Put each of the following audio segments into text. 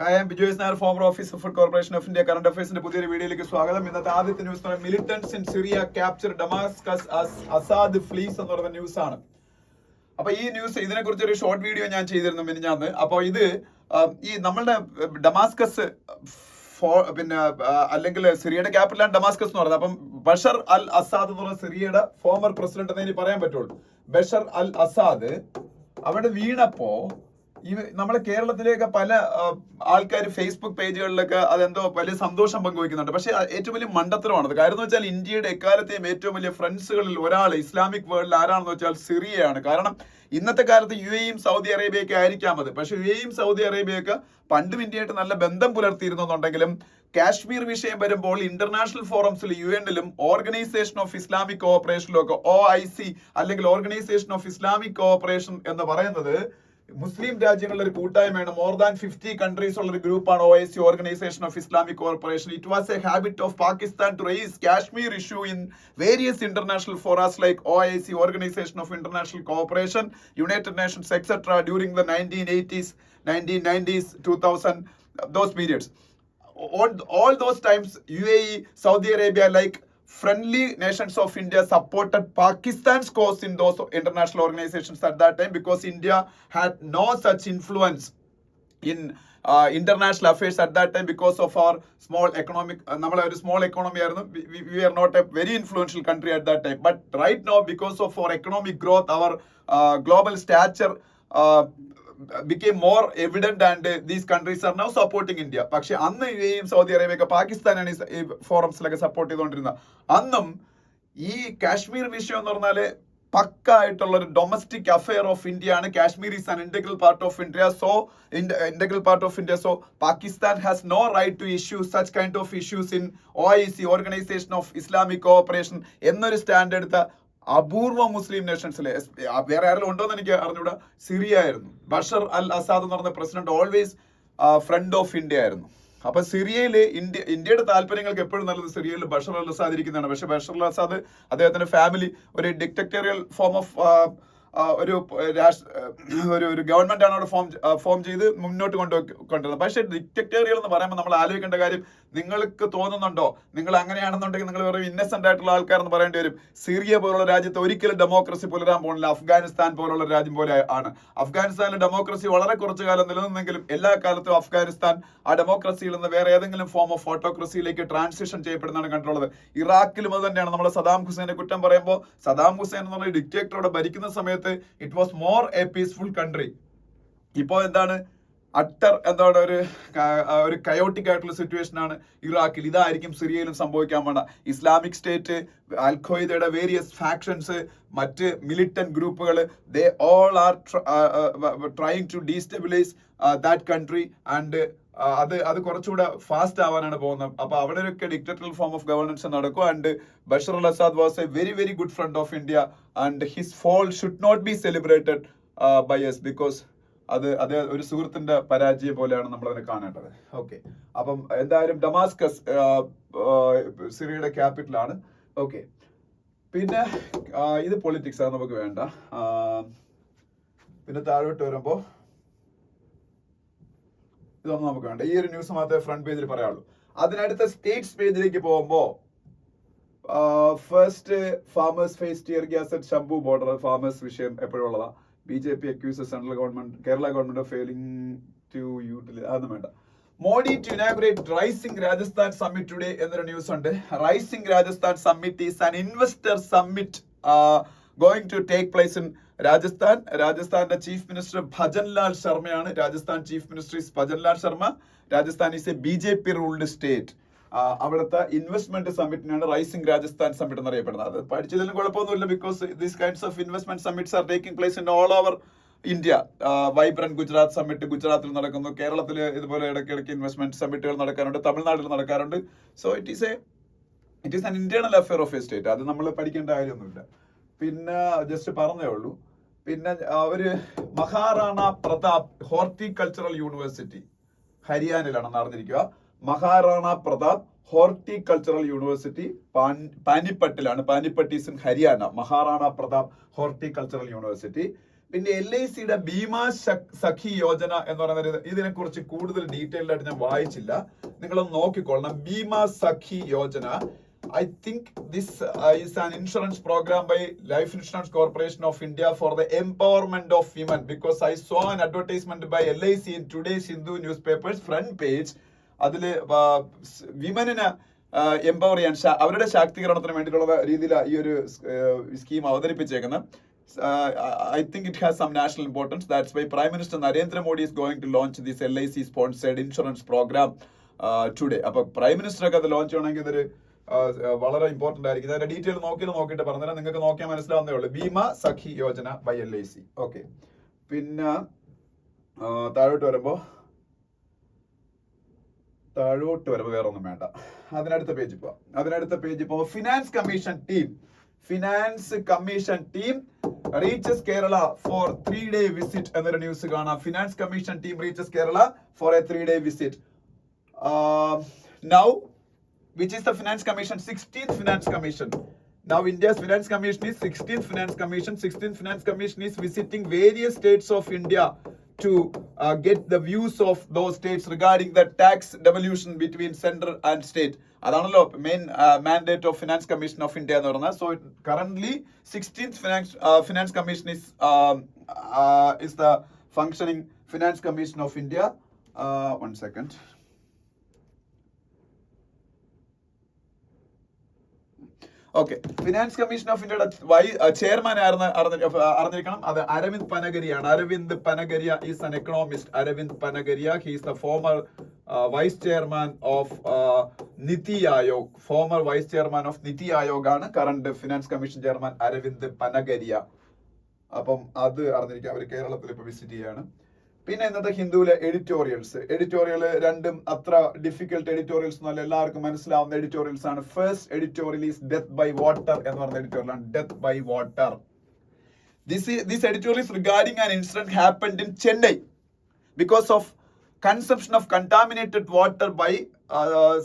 Hi, I Bijoy Nair, former officer food corporation of India. Current അഫയേഴ്സിന്റെ പുതിയൊരു വീഡിയോയിലേക്ക് സ്വാഗതം. ഇന്നത്തെ ആദ്യത്തെ news militants in Syria capture Damascus Assad flees എന്ന് പറയുന്ന ന്യൂസ് ആണ്. അപ്പൊ ഈ ന്യൂസ് ഇതിനെ കുറിച്ച് ഒരു ഷോർട്ട് വീഡിയോ ഞാൻ ചെയ്തിരുന്നു മിനിഞ്ഞാന്ന്. അപ്പോൾ ഇത് ഈ നമ്മളുടെ ഡമാസ്കസ് പിന്നെ അല്ലെങ്കിൽ സിറിയയുടെ ക്യാപിറ്റലാണ് ഡമാസ്കസ് എന്ന് പറയുന്നത്. അപ്പം ബഷർ അൽ അസാദ് എന്ന് പറയുന്ന സിറിയയുടെ ഫോമർ പ്രസിഡന്റ് എന്നേ ഇനി പറയാൻ പറ്റുള്ളൂ. ബഷർ അൽ അസാദ് അവിടെ വീണപ്പോ നമ്മുടെ കേരളത്തിലേക്ക് പല ആൾക്കാർ ഫേസ്ബുക്ക് പേജുകളിലൊക്കെ അതെന്തോ വലിയ സന്തോഷം പങ്കുവയ്ക്കുന്നുണ്ട്. പക്ഷെ ഏറ്റവും വലിയ മണ്ടത്തരമാണത്. കാര്യം എന്ന് വെച്ചാൽ ഇന്ത്യയുടെ എക്കാലത്തെയും ഏറ്റവും വലിയ ഫ്രണ്ട്സുകളിൽ ഒരാൾ ഇസ്ലാമിക് വേൾഡിൽ ആരാണെന്ന് വെച്ചാൽ സിറിയയാണ്. കാരണം ഇന്നത്തെ കാലത്ത് UAE സൗദി അറേബ്യയൊക്കെ ആയിരിക്കാം അത്. പക്ഷെ UAE സൗദി അറേബ്യയൊക്കെ പണ്ടും ഇന്ത്യയായിട്ട് നല്ല ബന്ധം പുലർത്തിയിരുന്നുണ്ടെങ്കിലും കാശ്മീർ വിഷയം വരുമ്പോൾ ഇന്റർനാഷണൽ ഫോറംസിൽ UN-ലും ഓർഗനൈസേഷൻ ഓഫ് ഇസ്ലാമിക് കോഓപ്പറേഷനിലും ഒക്കെ OIC അല്ലെങ്കിൽ ഓർഗനൈസേഷൻ ഓഫ് ഇസ്ലാമിക് കോഓപ്പറേഷൻ എന്ന് പറയുന്നത് മുസ്ലിം രാജ്യങ്ങളുടെ ഒരു കൂട്ടായ്മയാണ്. മോർ ദാൻ 50 കൺട്രീസ് ഉള്ള ഒരു ഗ്രൂപ്പാണ് OIC, organisation of Islamic corporation. It was a habit of Pakistan to raise Kashmir issue in various international foras like OIC, organisation of international corporation, United Nations etcetera during the 1980s, 1990s, 2000, those periods. All those times UAE, Saudi Arabia, like friendly nations of India, supported Pakistan's cause in those international organizations at that time, because India had no such influence in international affairs at that time because of our small economic small economy. We are not a very influential country at that time, but right now because of our economic growth, our global stature became more evident, and these countries are now supporting India. പക്ഷെ അന്ന് UAE Saudi Arabia പാകിസ്ഥാനാണ് ഈ ഫോറംസിലൊക്കെ support ചെയ്തുകൊണ്ടിരുന്നത്. അന്നും ഈ കാശ്മീർ വിഷയം എന്ന് പറഞ്ഞാല് പക്ക ആയിട്ടുള്ള ഒരു ഡൊമസ്റ്റിക് അഫെയർ ഓഫ് ഇന്ത്യ ആണ്. Kashmir is an integral part of India. So Pakistan has no right to issue such kind of issues in OIC, organisation of Islamic cooperation എന്നൊരു സ്റ്റാൻഡ് എടുത്ത അപൂർവ മുസ്ലിം നേഷൻസിലെ വേറെ ആരെങ്കിലും ഉണ്ടോ എന്ന് എനിക്ക് അറിഞ്ഞൂടാ, സിറിയ ആയിരുന്നു. ബഷർ അൽ അസാദ് എന്ന് പറഞ്ഞ president always friend of India ആയിരുന്നു. അപ്പൊ സിറിയയില് ഇന്ത്യയുടെ താല്പര്യങ്ങൾക്ക് എപ്പോഴും നല്ലത് സിറിയയിൽ ബഷർ അൽ അസാദ് ഇരിക്കുന്നതാണ്. പക്ഷെ ബഷർ അൽ അസാദ് അദ്ദേഹത്തിന്റെ ഫാമിലി ഒരു ഡിക്റ്ററ്റോറിയൽ ഫോം ഓഫ് ഒരു ഗവൺമെന്റ് ആണ് അവിടെ ഫോം ചെയ്ത് മുന്നോട്ട് കൊണ്ടുവരുന്നത്. പക്ഷെ ഡിക്റ്ററ്റോറിയൽ എന്ന് പറയുമ്പോൾ നമ്മൾ ആലോചിക്കേണ്ട കാര്യം, നിങ്ങൾക്ക് തോന്നുന്നുണ്ടോ നിങ്ങൾ അങ്ങനെയാണെന്നുണ്ടെങ്കിൽ നിങ്ങൾ വെറും ഇന്നസെന്റ് ആയിട്ടുള്ള ആൾക്കാരെന്ന് പറയേണ്ടി വരും. സിറിയ പോലുള്ള രാജ്യത്ത് ഒരിക്കലും ഡെമോക്രസി പുലരാൻ പോകുന്നില്ല. അഫ്ഗാനിസ്ഥാൻ പോലുള്ള രാജ്യം പോലെ ആണ്. അഫ്ഗാനിസ്ഥാനിൽ ഡെമോക്രസി വളരെ കുറച്ചു കാലം നിലനിന്നെങ്കിലും എല്ലാ കാലത്തും അഫ്ഗാനിസ്ഥാൻ ആ ഡെമോക്രസിയിൽ നിന്ന് വേറെ ഏതെങ്കിലും ഫോം ഓഫ് ഓട്ടോക്രസിയിലേക്ക് ട്രാൻസിഷൻ ചെയ്യപ്പെടുന്നതാണ് കണ്ടുള്ളത്. ഇറാഖിലും അത് തന്നെയാണ്. നമ്മൾ സദാം ഹുസൈനെ കുറ്റം പറയുമ്പോൾ സദാം ഹുസൈൻ എന്നുള്ള ഡിക്റ്റേറ്ററോടെ ഭരിക്കുന്ന സമയത്ത് it was more A peaceful country. ഇപ്പോൾ എന്താണ് ഒരു കയോട്ടിക് ആയിട്ടുള്ള സിറ്റുവേഷൻ ആണ് ഇറാഖിൽ. ഇതായിരിക്കും സിറിയയിലും സംഭവിക്കാൻ വേണ്ട. ഇസ്ലാമിക് സ്റ്റേറ്റ്, അൽ ഖ്വയ്ദയുടെ വേരിയസ് ഫാക്ഷൻസ്, മറ്റ് മിലിറ്റന്റ് ഗ്രൂപ്പുകൾ, they all are trying to destabilise that country. And അത് കുറച്ചുകൂടെ ഫാസ്റ്റ് ആവാനാണ് പോകുന്നത്. അപ്പൊ അവിടെയൊക്കെ ഡിക്റ്ററ്ററൽ ഫോം ഓഫ് ഗവർണൻസ് നടക്കും. And Bashar al Assad was a very very good friend of India, and his fall should not be celebrated by us, because അത് ഒരു സുഹൃത്തിന്റെ പരാജയം പോലെയാണ് നമ്മൾ അതിനെ കാണേണ്ടത്. ഓക്കെ, അപ്പം എന്തായാലും ഡമാസ്കസ് സിറിയയുടെ ക്യാപിറ്റലാണ്. ഓക്കെ, പിന്നെ ഇത് പൊളിറ്റിക്സ് ആണ്, നമുക്ക് വേണ്ട. പിന്നെ താഴോട്ട് വരുമ്പോ ഇതൊന്നും നമുക്ക് വേണ്ട. ഈ ഒരു ന്യൂസ് മാത്രമേ ഫ്രണ്ട് പേജിൽ പറയാനുള്ളൂ. അതിനടുത്ത സ്റ്റേറ്റ്സ് പേജിലേക്ക് പോകുമ്പോ first farmers face tear gas at Shambhu border. Farmers വിഷയം എപ്പോഴും ഉള്ളതാ. BJP accuses central government, Kerala government of failing to utilize. അതൊന്നും വേണ്ട. Modi to inaugurate Rising Rajasthan Summit today എന്നൊരു ന്യൂസ് ഉണ്ട്. Rising Rajasthan Summit is an investor summit going to take place in Rajasthan. രാജസ്ഥാന്റെ chief minister Bhajanlal ശർമ്മയാണ്. Rajasthan chief minister is Bhajanlal Sharma. Rajasthan is a BJP ruled state. അവിടുത്തെ investment സമ്മിറ്റിനാണ് rising Rajasthan summit എന്നറിയപ്പെടുന്നത്. അത് പഠിച്ചതിലും കുഴപ്പമൊന്നുമില്ല, because these kinds of investment summits are taking place in all over India. Vibrant Gujarat summit ഗുജറാത്തിൽ നടക്കുന്നു. കേരളത്തിൽ ഇതുപോലെ ഇടയ്ക്കിടയ്ക്ക് ഇൻവെസ്റ്റ്മെന്റ് സമ്മിറ്റുകൾ നടക്കാറുണ്ട്. തമിഴ്നാട്ടിൽ നടക്കാറുണ്ട്. So it is an internal affair of A state. അത് നമ്മൾ പഠിക്കേണ്ട കാര്യമൊന്നുമില്ല. പിന്നെ ജസ്റ്റ് പറഞ്ഞേ ഉള്ളൂ. പിന്നെ ഒരു മഹാറാണ പ്രതാപ് ഹോർട്ടിക്കൾച്ചറൽ യൂണിവേഴ്സിറ്റി ഹരിയാനയിലാണെന്ന് അറിഞ്ഞിരിക്കുക. മഹാറാണ പ്രതാപ് ഹോർട്ടിക്കൾച്ചറൽ യൂണിവേഴ്സിറ്റി പാനിപ്പട്ടിലാണ്. Panipat is in Haryana. Maharana Pratap horticultural university. പിന്നെ LICയുടെ ബീമാ സഖി യോജന എന്ന് പറയുന്ന ഇതിനെ കുറിച്ച് കൂടുതൽ ഡീറ്റെയിൽഡ് ആയിട്ട് ഞാൻ വായിച്ചില്ല, നിങ്ങളൊന്ന് നോക്കിക്കൊള്ളണം. ബീമാ സഖി Yojana, I think this is an insurance program by Life Insurance Corporation of India for the empowerment of women, because I saw an advertisement by LIC in today's Hindu newspapers front page. അതില് വിമനിനെ empower ചെയ്യാൻ, അവരുടെ ശാക്തീകരണത്തിന് വേണ്ടിയിട്ടുള്ള രീതിയിൽ ഈ ഒരു scheme അവതരിപ്പിച്ചേക്കുന്നത്. I think it has some national importance. That's why Prime Minister Narendra Modi is going to launch this LIC sponsored insurance program today. അപ്പൊ prime minister ഒക്കെ അത് ലോഞ്ച് ചെയ്യണമെങ്കിൽ ഇതൊരു വളരെ ഇമ്പോർട്ടന്റ് ആയിരിക്കും. അതിന്റെ ഡീറ്റെയിൽ നോക്കിയിട്ട് പറഞ്ഞാൽ നിങ്ങൾക്ക് നോക്കിയാൽ മനസ്സിലാവുന്നേ ഉള്ളൂ. ബീമാ സഖി യോജന ബൈ LIC. ഓക്കെ, പിന്നെ താഴോട്ട് വരുമ്പോ വേറെ ഒന്നും വേണ്ട. അതിനടുത്ത പേജ് പോവാം. Finance commission team reaches Kerala for 3-day visit എന്നൊരു ന്യൂസ് കാണാം. Finance commission team reaches Kerala for a 3-day visit. Now, which is the finance commission? 16th finance commission. Now India's finance commission is 16th finance commission. 16th finance commission is visiting various states of India to get the views of those states regarding the tax devolution between central and state. അതാണല്ലോ main mandate of finance commission of India എന്ന് പറയുന്നത്. So currently 16th finance commission is the functioning finance commission of India. One second. Okay, finance commission of ഇന്ത്യയുടെ chairman അറിഞ്ഞിരിക്കണം. അത് Arvind Panagariya is an economist. Arvind Panagariya, he is the former vice chairman of Niti Aayog ആണ് current finance commission chairman Arvind Panagariya. അപ്പം അത് അറിഞ്ഞിരിക്കുക. അവർ കേരളത്തിൽ ഇപ്പൊ visit ചെയ്യാണ്. പിന്നെ ഇന്നത്തെ ഹിന്ദുവിലെ എഡിറ്റോറിയൽ രണ്ടും അത്ര ഡിഫിക്കൽട്ട് എഡിറ്റോറിയൽസ് ഒന്നും അല്ല, എല്ലാവർക്കും മനസ്സിലാവുന്ന എഡിറ്റോറിയൽസ് ആണ്. First editorial is death by water എന്ന് പറയുന്ന എഡിറ്റോറിയലാണ്. Death by water. This editorial is regarding an incident happened in Chennai because of consumption of contaminated water by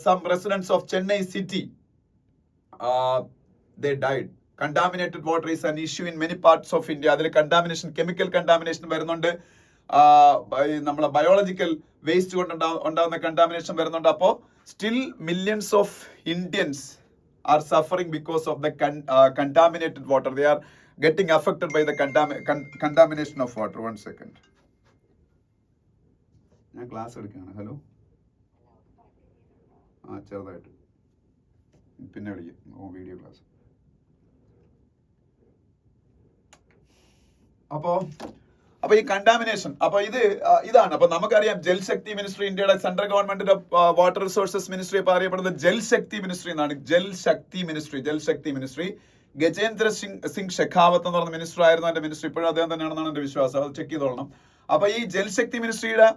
some residents of Chennai city. They died. Contaminated water is an issue in many parts of India. അതിൽ chemical contamination വരുന്നുണ്ട്, നമ്മളെ biological waste കൊണ്ട് ഉണ്ടാകുന്ന contamination വരുന്നുണ്ട്. അപ്പോൾ still millions of Indians are suffering because of the contaminated water. They are getting affected by the contamination of water. 1 second, ഞാൻ class എടുക്കുകയാണ്. Hello, ചെറുതായിട്ട് പിന്നെ വിളിക്കും, വീഡിയോ ക്ലാസ്. അപ്പൊ ഈ കണ്ടാമിനേഷൻ, അപ്പൊ ഇതാണ്. അപ്പൊ നമുക്കറിയാം ജൽശക്തി മിനിസ്ട്രി, ഇന്ത്യയുടെ സെൻട്രൽ ഗവൺമെന്റിന്റെ വാട്ടർ റിസോഴ്സസ് മിനിസ്ട്രി ഇപ്പൊ അറിയപ്പെടുന്നത് ജൽശക്തി മിനിസ്ട്രി എന്നാണ്. ജൽശക്തി മിനിസ്ട്രി ഗജേന്ദ്ര സിംഗ് ഷെഖാവത്ത് എന്ന് പറഞ്ഞ മിനിസ്റ്റർ ആയിരുന്നു. എന്റെ മിനിസ്റ്റർ ഇപ്പോഴും അദ്ദേഹം തന്നെയാണെന്നാണ് എന്റെ വിശ്വാസം. അത് ചെക്ക് ചെയ്തോളണം. അപ്പൊ ഈ ജൽശക്തി മിനിസ്ട്രിയുടെ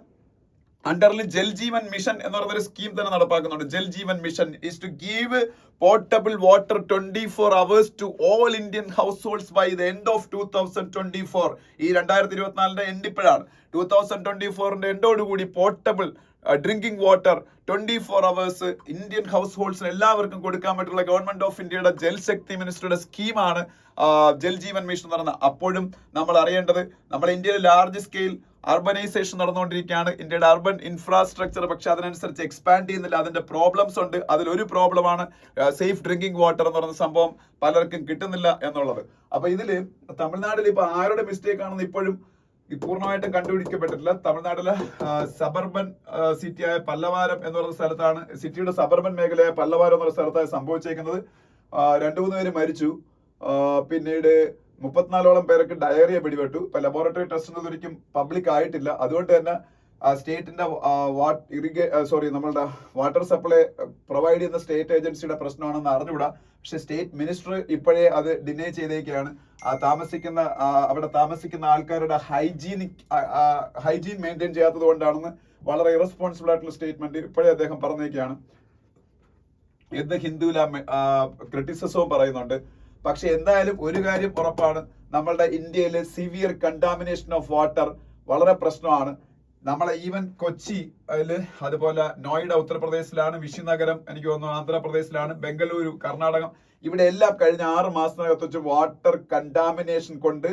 അണ്ടറിൽ ജൽ ജീവൻ മിഷൻ എന്ന് പറയുന്നൊരു സ്കീം തന്നെ നടപ്പാക്കുന്നുണ്ട്. Jal Jeevan mission is to give potable water 24 hours to all Indian households by the end of 2024. ഈ 2024 എൻഡ് ഇപ്പോഴാണ്. 2024 എൻഡോടുകൂടി portable drinking water 24 hours Indian house ഹോൾഡ്സിന് എല്ലാവർക്കും കൊടുക്കാൻ പറ്റുള്ള ഗവൺമെന്റ് ഓഫ് ഇന്ത്യയുടെ ജൽശക്തി മിനിസ്റ്ററുടെ സ്കീമാണ് ജൽ ജീവൻ മിഷൻ എന്ന് പറയുന്നത്. അപ്പോഴും നമ്മൾ അറിയേണ്ടത്, നമ്മുടെ ഇന്ത്യയിൽ ലാർജ് സ്കെയിൽ അർബനൈസേഷൻ നടന്നുകൊണ്ടിരിക്കുകയാണ്. ഇന്ത്യയുടെ അർബൻ ഇൻഫ്രാസ്ട്രക്ചർ പക്ഷെ അതിനനുസരിച്ച് എക്സ്പാൻഡ് ചെയ്യുന്നില്ല. അതിന്റെ പ്രോബ്ലംസ് ഉണ്ട്. അതിലൊരു പ്രോബ്ലമാണ് സേഫ് ഡ്രിങ്കിങ് വാട്ടർ എന്ന് പറയുന്ന സംഭവം പലർക്കും കിട്ടുന്നില്ല എന്നുള്ളത്. അപ്പൊ ഇതില് തമിഴ്നാട്ടിൽ ഇപ്പൊ ആരുടെ മിസ്റ്റേക്ക് ആണെന്ന് ഇപ്പോഴും പൂർണ്ണമായിട്ടും കണ്ടുപിടിക്കപ്പെട്ടിട്ടില്ല. തമിഴ്നാട്ടിലെ സബർബൻ സിറ്റിയായ പല്ലവാരം എന്ന് പറയുന്ന സ്ഥലത്താണ്, സിറ്റിയുടെ സബർബൻ മേഖലയായ പല്ലവാരം എന്ന് പറയുന്ന സ്ഥലത്താണ് സംഭവിച്ചേക്കുന്നത്. 2-3 പേര് മരിച്ചു. പിന്നീട് 34ഓളം പേർക്ക് ഡയറിയ പിടിപെട്ടു. ഇപ്പൊ ലബോറട്ടറി ടെസ്റ്റ് ഒരിക്കലും പബ്ലിക് ആയിട്ടില്ല. അതുകൊണ്ട് തന്നെ സ്റ്റേറ്റിന്റെ നമ്മളുടെ വാട്ടർ സപ്ലൈ പ്രൊവൈഡ് ചെയ്യുന്ന സ്റ്റേറ്റ് ഏജൻസിയുടെ പ്രശ്നമാണെന്ന് അറിഞ്ഞുകൂടാ. പക്ഷെ സ്റ്റേറ്റ് മിനിസ്റ്റർ ഇപ്പോഴേ അത് ഡിനൈ ചെയ്തേക്കാണ്. അവിടെ താമസിക്കുന്ന ആൾക്കാരുടെ ഹൈജീൻ മെയിൻറ്റെയിൻ ചെയ്യാത്തത് കൊണ്ടാണെന്ന് വളരെ ഇറസ്പോൺസിബിൾ ആയിട്ടുള്ള സ്റ്റേറ്റ്മെന്റ് ഇപ്പോഴേ അദ്ദേഹം പറഞ്ഞേക്കാണ്. എന്ന് ഹിന്ദുവില ക്രിറ്റിസിസവും പറയുന്നുണ്ട്. പക്ഷെ എന്തായാലും ഒരു കാര്യം ഉറപ്പാണ്, നമ്മളുടെ ഇന്ത്യയിലെ സിവിയർ കണ്ടാമിനേഷൻ ഓഫ് വാട്ടർ വളരെ പ്രശ്നമാണ്. നമ്മളെ ഈവൻ കൊച്ചി അതുപോലെ നോയിഡ ഉത്തർപ്രദേശിലാണ്, വിശ്വനഗരം എനിക്ക് തോന്നുന്നു ആന്ധ്രാപ്രദേശിലാണ്, ബംഗളൂരു കർണാടകം, ഇവിടെ എല്ലാം കഴിഞ്ഞ 6 മാസത്തിനകത്ത് വെച്ച് വാട്ടർ കണ്ടാമിനേഷൻ കൊണ്ട്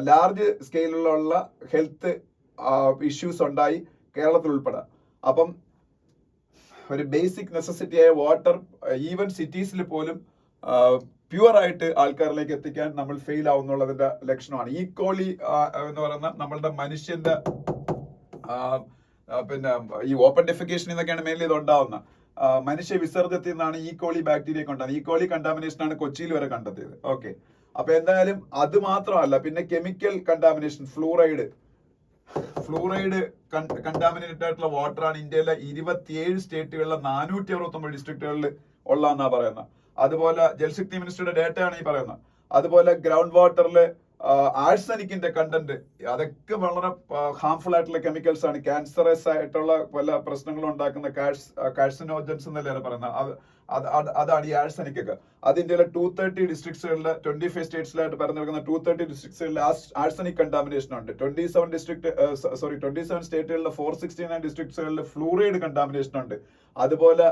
ലാർജ് സ്കെയിലുള്ള ഹെൽത്ത് ഇഷ്യൂസ് ഉണ്ടായി കേരളത്തിൽ ഉൾപ്പെടെ. അപ്പം ഒരു ബേസിക് നെസസിറ്റിയായ വാട്ടർ ഈവൻ സിറ്റീസിൽ പോലും പ്യുവർ ആയിട്ട് ആൾക്കാരിലേക്ക് എത്തിക്കാൻ നമ്മൾ ഫെയിൽ ആവുന്നുള്ളതിന്റെ ലക്ഷണമാണ്. ഈക്വലി എന്ന് പറയുന്ന നമ്മളുടെ മനുഷ്യന്റെ പിന്നെ ഈ ഓപ്പൺ ഡെഫിക്കേഷൻ എന്നൊക്കെയാണ് മെയിൻലി ഇത് ഉണ്ടാവുന്നത്. മനുഷ്യ വിസർജ്യത്തിൽ നിന്നാണ് ഈക്വലി ബാക്ടീരിയ കൊണ്ടാണ് ഈക്വലി കണ്ടാമിനേഷൻ ആണ് കൊച്ചിയിൽ വരെ കണ്ടെത്തിയത്. ഓക്കെ, അപ്പൊ എന്തായാലും അത് മാത്രമല്ല, പിന്നെ കെമിക്കൽ കണ്ടാമിനേഷൻ, ഫ്ലൂറൈഡ് കണ്ടാമിനേറ്റഡ് ആയിട്ടുള്ള വാട്ടറാണ് ഇന്ത്യയിലെ 27 സ്റ്റേറ്റുകളിലെ 469 ഡിസ്ട്രിക്റ്റുകളിൽ ഉള്ളതെന്നാ പറയുന്നത്. അതുപോലെ ജൽശക്തി മിനിസ്റ്ററുടെ ഡേറ്റയാണ് ഈ പറയുന്നത്. അതുപോലെ ഗ്രൗണ്ട് വാട്ടറിൽ ആഴ്സനിക്കിന്റെ കണ്ടന്റ്, അതൊക്കെ വളരെ ഹാർംഫുൾ ആയിട്ടുള്ള കെമിക്കൽസ് ആണ്. ക്യാൻസറസ് ആയിട്ടുള്ള പല പ്രശ്നങ്ങളും ഉണ്ടാക്കുന്ന കാഴ്സനോജൻസ് എന്നല്ലേ പറയുന്നത്. അതാണ് ഈ ആഴ്സനിക് ഒക്കെ. അത് ഇന്ത്യയിലെ 230 ഡിസ്ട്രിക്ട്സുകളിലെ 25 സ്റ്റേറ്റ്സിലായിട്ട് പറഞ്ഞിരിക്കുന്ന 230 ഡിസ്ട്രിക്ട്സുകളിൽ ആഴ്സനിക് കണ്ടാമിനേഷൻ ഉണ്ട്. 27 സ്റ്റേറ്റുകളിലെ 469 ഡിസ്ട്രിക്ട്സുകളിൽ ഫ്ലൂറൈഡ് കണ്ടാമിനേഷൻ ഉണ്ട്. അതുപോലെ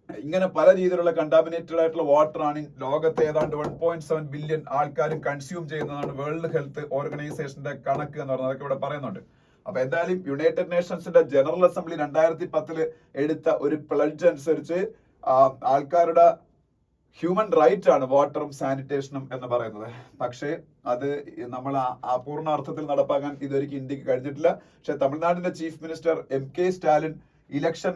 ഇങ്ങനെ പല രീതിയിലുള്ള കണ്ടാമിനേറ്റഡ് ആയിട്ടുള്ള വാട്ടർ ആണ് ലോകത്തെ ഏതാണ്ട് 1.7 ബില്യൺ ആൾക്കാരും കൺസ്യൂം ചെയ്യുന്നതാണ് വേൾഡ് ഹെൽത്ത് ഓർഗനൈസേഷന്റെ കണക്ക് എന്ന് പറയുന്നത്. അതൊക്കെ ഇവിടെ പറയുന്നുണ്ട്. അപ്പൊ എന്തായാലും യുണൈറ്റഡ് നേഷൻസിന്റെ ജനറൽ അസംബ്ലി 2010 എടുത്ത ഒരു പ്ലഡ്ജ് അനുസരിച്ച് ആൾക്കാരുടെ ഹ്യൂമൻ റൈറ്റ് ആണ് വാട്ടറും സാനിറ്റേഷനും എന്ന് പറയുന്നത്. പക്ഷേ അത് നമ്മൾ പൂർണ്ണ അർത്ഥത്തിൽ നടപ്പാക്കാൻ ഇതുവരെയ്ക്ക് ഇന്ത്യക്ക് കഴിഞ്ഞിട്ടില്ല. പക്ഷെ തമിഴ്നാടിന്റെ chief minister MK Stalin election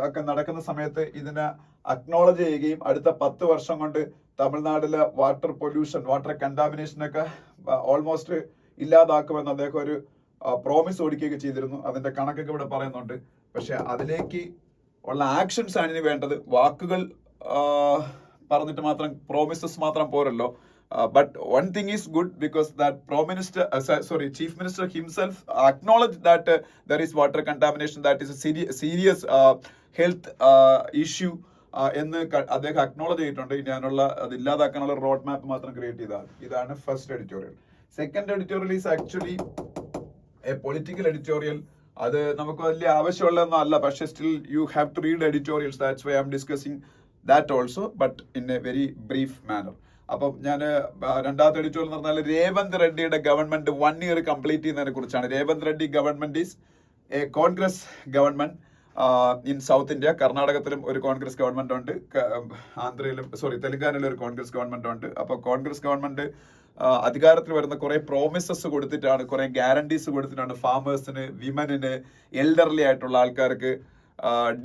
ഒക്കെ നടക്കുന്ന സമയത്ത് ഇതിനെ അക്നോളജ് ചെയ്യുകയും അടുത്ത 10 വർഷം കൊണ്ട് തമിഴ്നാട്ടിലെ വാട്ടർ പൊല്യൂഷൻ, വാട്ടർ കണ്ടാമിനേഷൻ ഒക്കെ ഓൾമോസ്റ്റ് ഇല്ലാതാക്കുമെന്ന് അദ്ദേഹം ഒരു പ്രോമിസ് കൊടുക്കുകയൊക്കെ ചെയ്തിരുന്നു. അതിന്റെ കണക്കൊക്കെ ഇവിടെ പറയുന്നുണ്ട്. പക്ഷെ അതിലേക്ക് ഉള്ള ആക്ഷൻസ് ആണ് ഇനി വേണ്ടത്. വാക്കുകൾ പറഞ്ഞിട്ട് മാത്രം, പ്രോമിസസ് മാത്രം പോരല്ലോ. But one thing is good because that Chief Minister himself acknowledged that there is water contamination, that is a serious health issue എന്ന് അദ്ദേഹം അക്നോളജ് ചെയ്തിട്ടുണ്ട്. ഇനി അതിനുള്ള അത് ഇല്ലാതാക്കാനുള്ള റോഡ് മാപ്പ് മാത്രം ക്രിയേറ്റ് ചെയ്താൽ. ഇതാണ് first editorial. Second editorial is actually a political editorial. അത് നമുക്ക് വലിയ ആവശ്യമുള്ളതൊന്നും അല്ല, പക്ഷേ still you have to read editorials. That's why I am discussing that also, but in a very brief manner. അപ്പം ഞാൻ രണ്ടാമത്തെ എഡിറ്റോറിയൽ എന്ന് പറഞ്ഞാൽ രേവന്ത് റെഡ്ഡിയുടെ ഗവൺമെന്റ് 1 year കംപ്ലീറ്റ് ചെയ്യുന്നതിനെ കുറിച്ചാണ്. Revanth Reddy government is a Congress government in south India. കർണാടകത്തിലും ഒരു കോൺഗ്രസ് ഗവൺമെന്റ് ഉണ്ട്, തെലങ്കാനയിലും ഒരു കോൺഗ്രസ് ഗവൺമെന്റ് ഉണ്ട്. അപ്പോൾ കോൺഗ്രസ് ഗവൺമെന്റ് അധികാരത്തിൽ വരുന്ന കുറെ പ്രോമിസസ് കൊടുത്തിട്ടാണ്, കുറെ ഗ്യാരണ്ടീസ് കൊടുത്തിട്ടാണ് ഫാമേഴ്സിന്, വിമനിന്, എൽഡർലി ആയിട്ടുള്ള ആൾക്കാർക്ക്,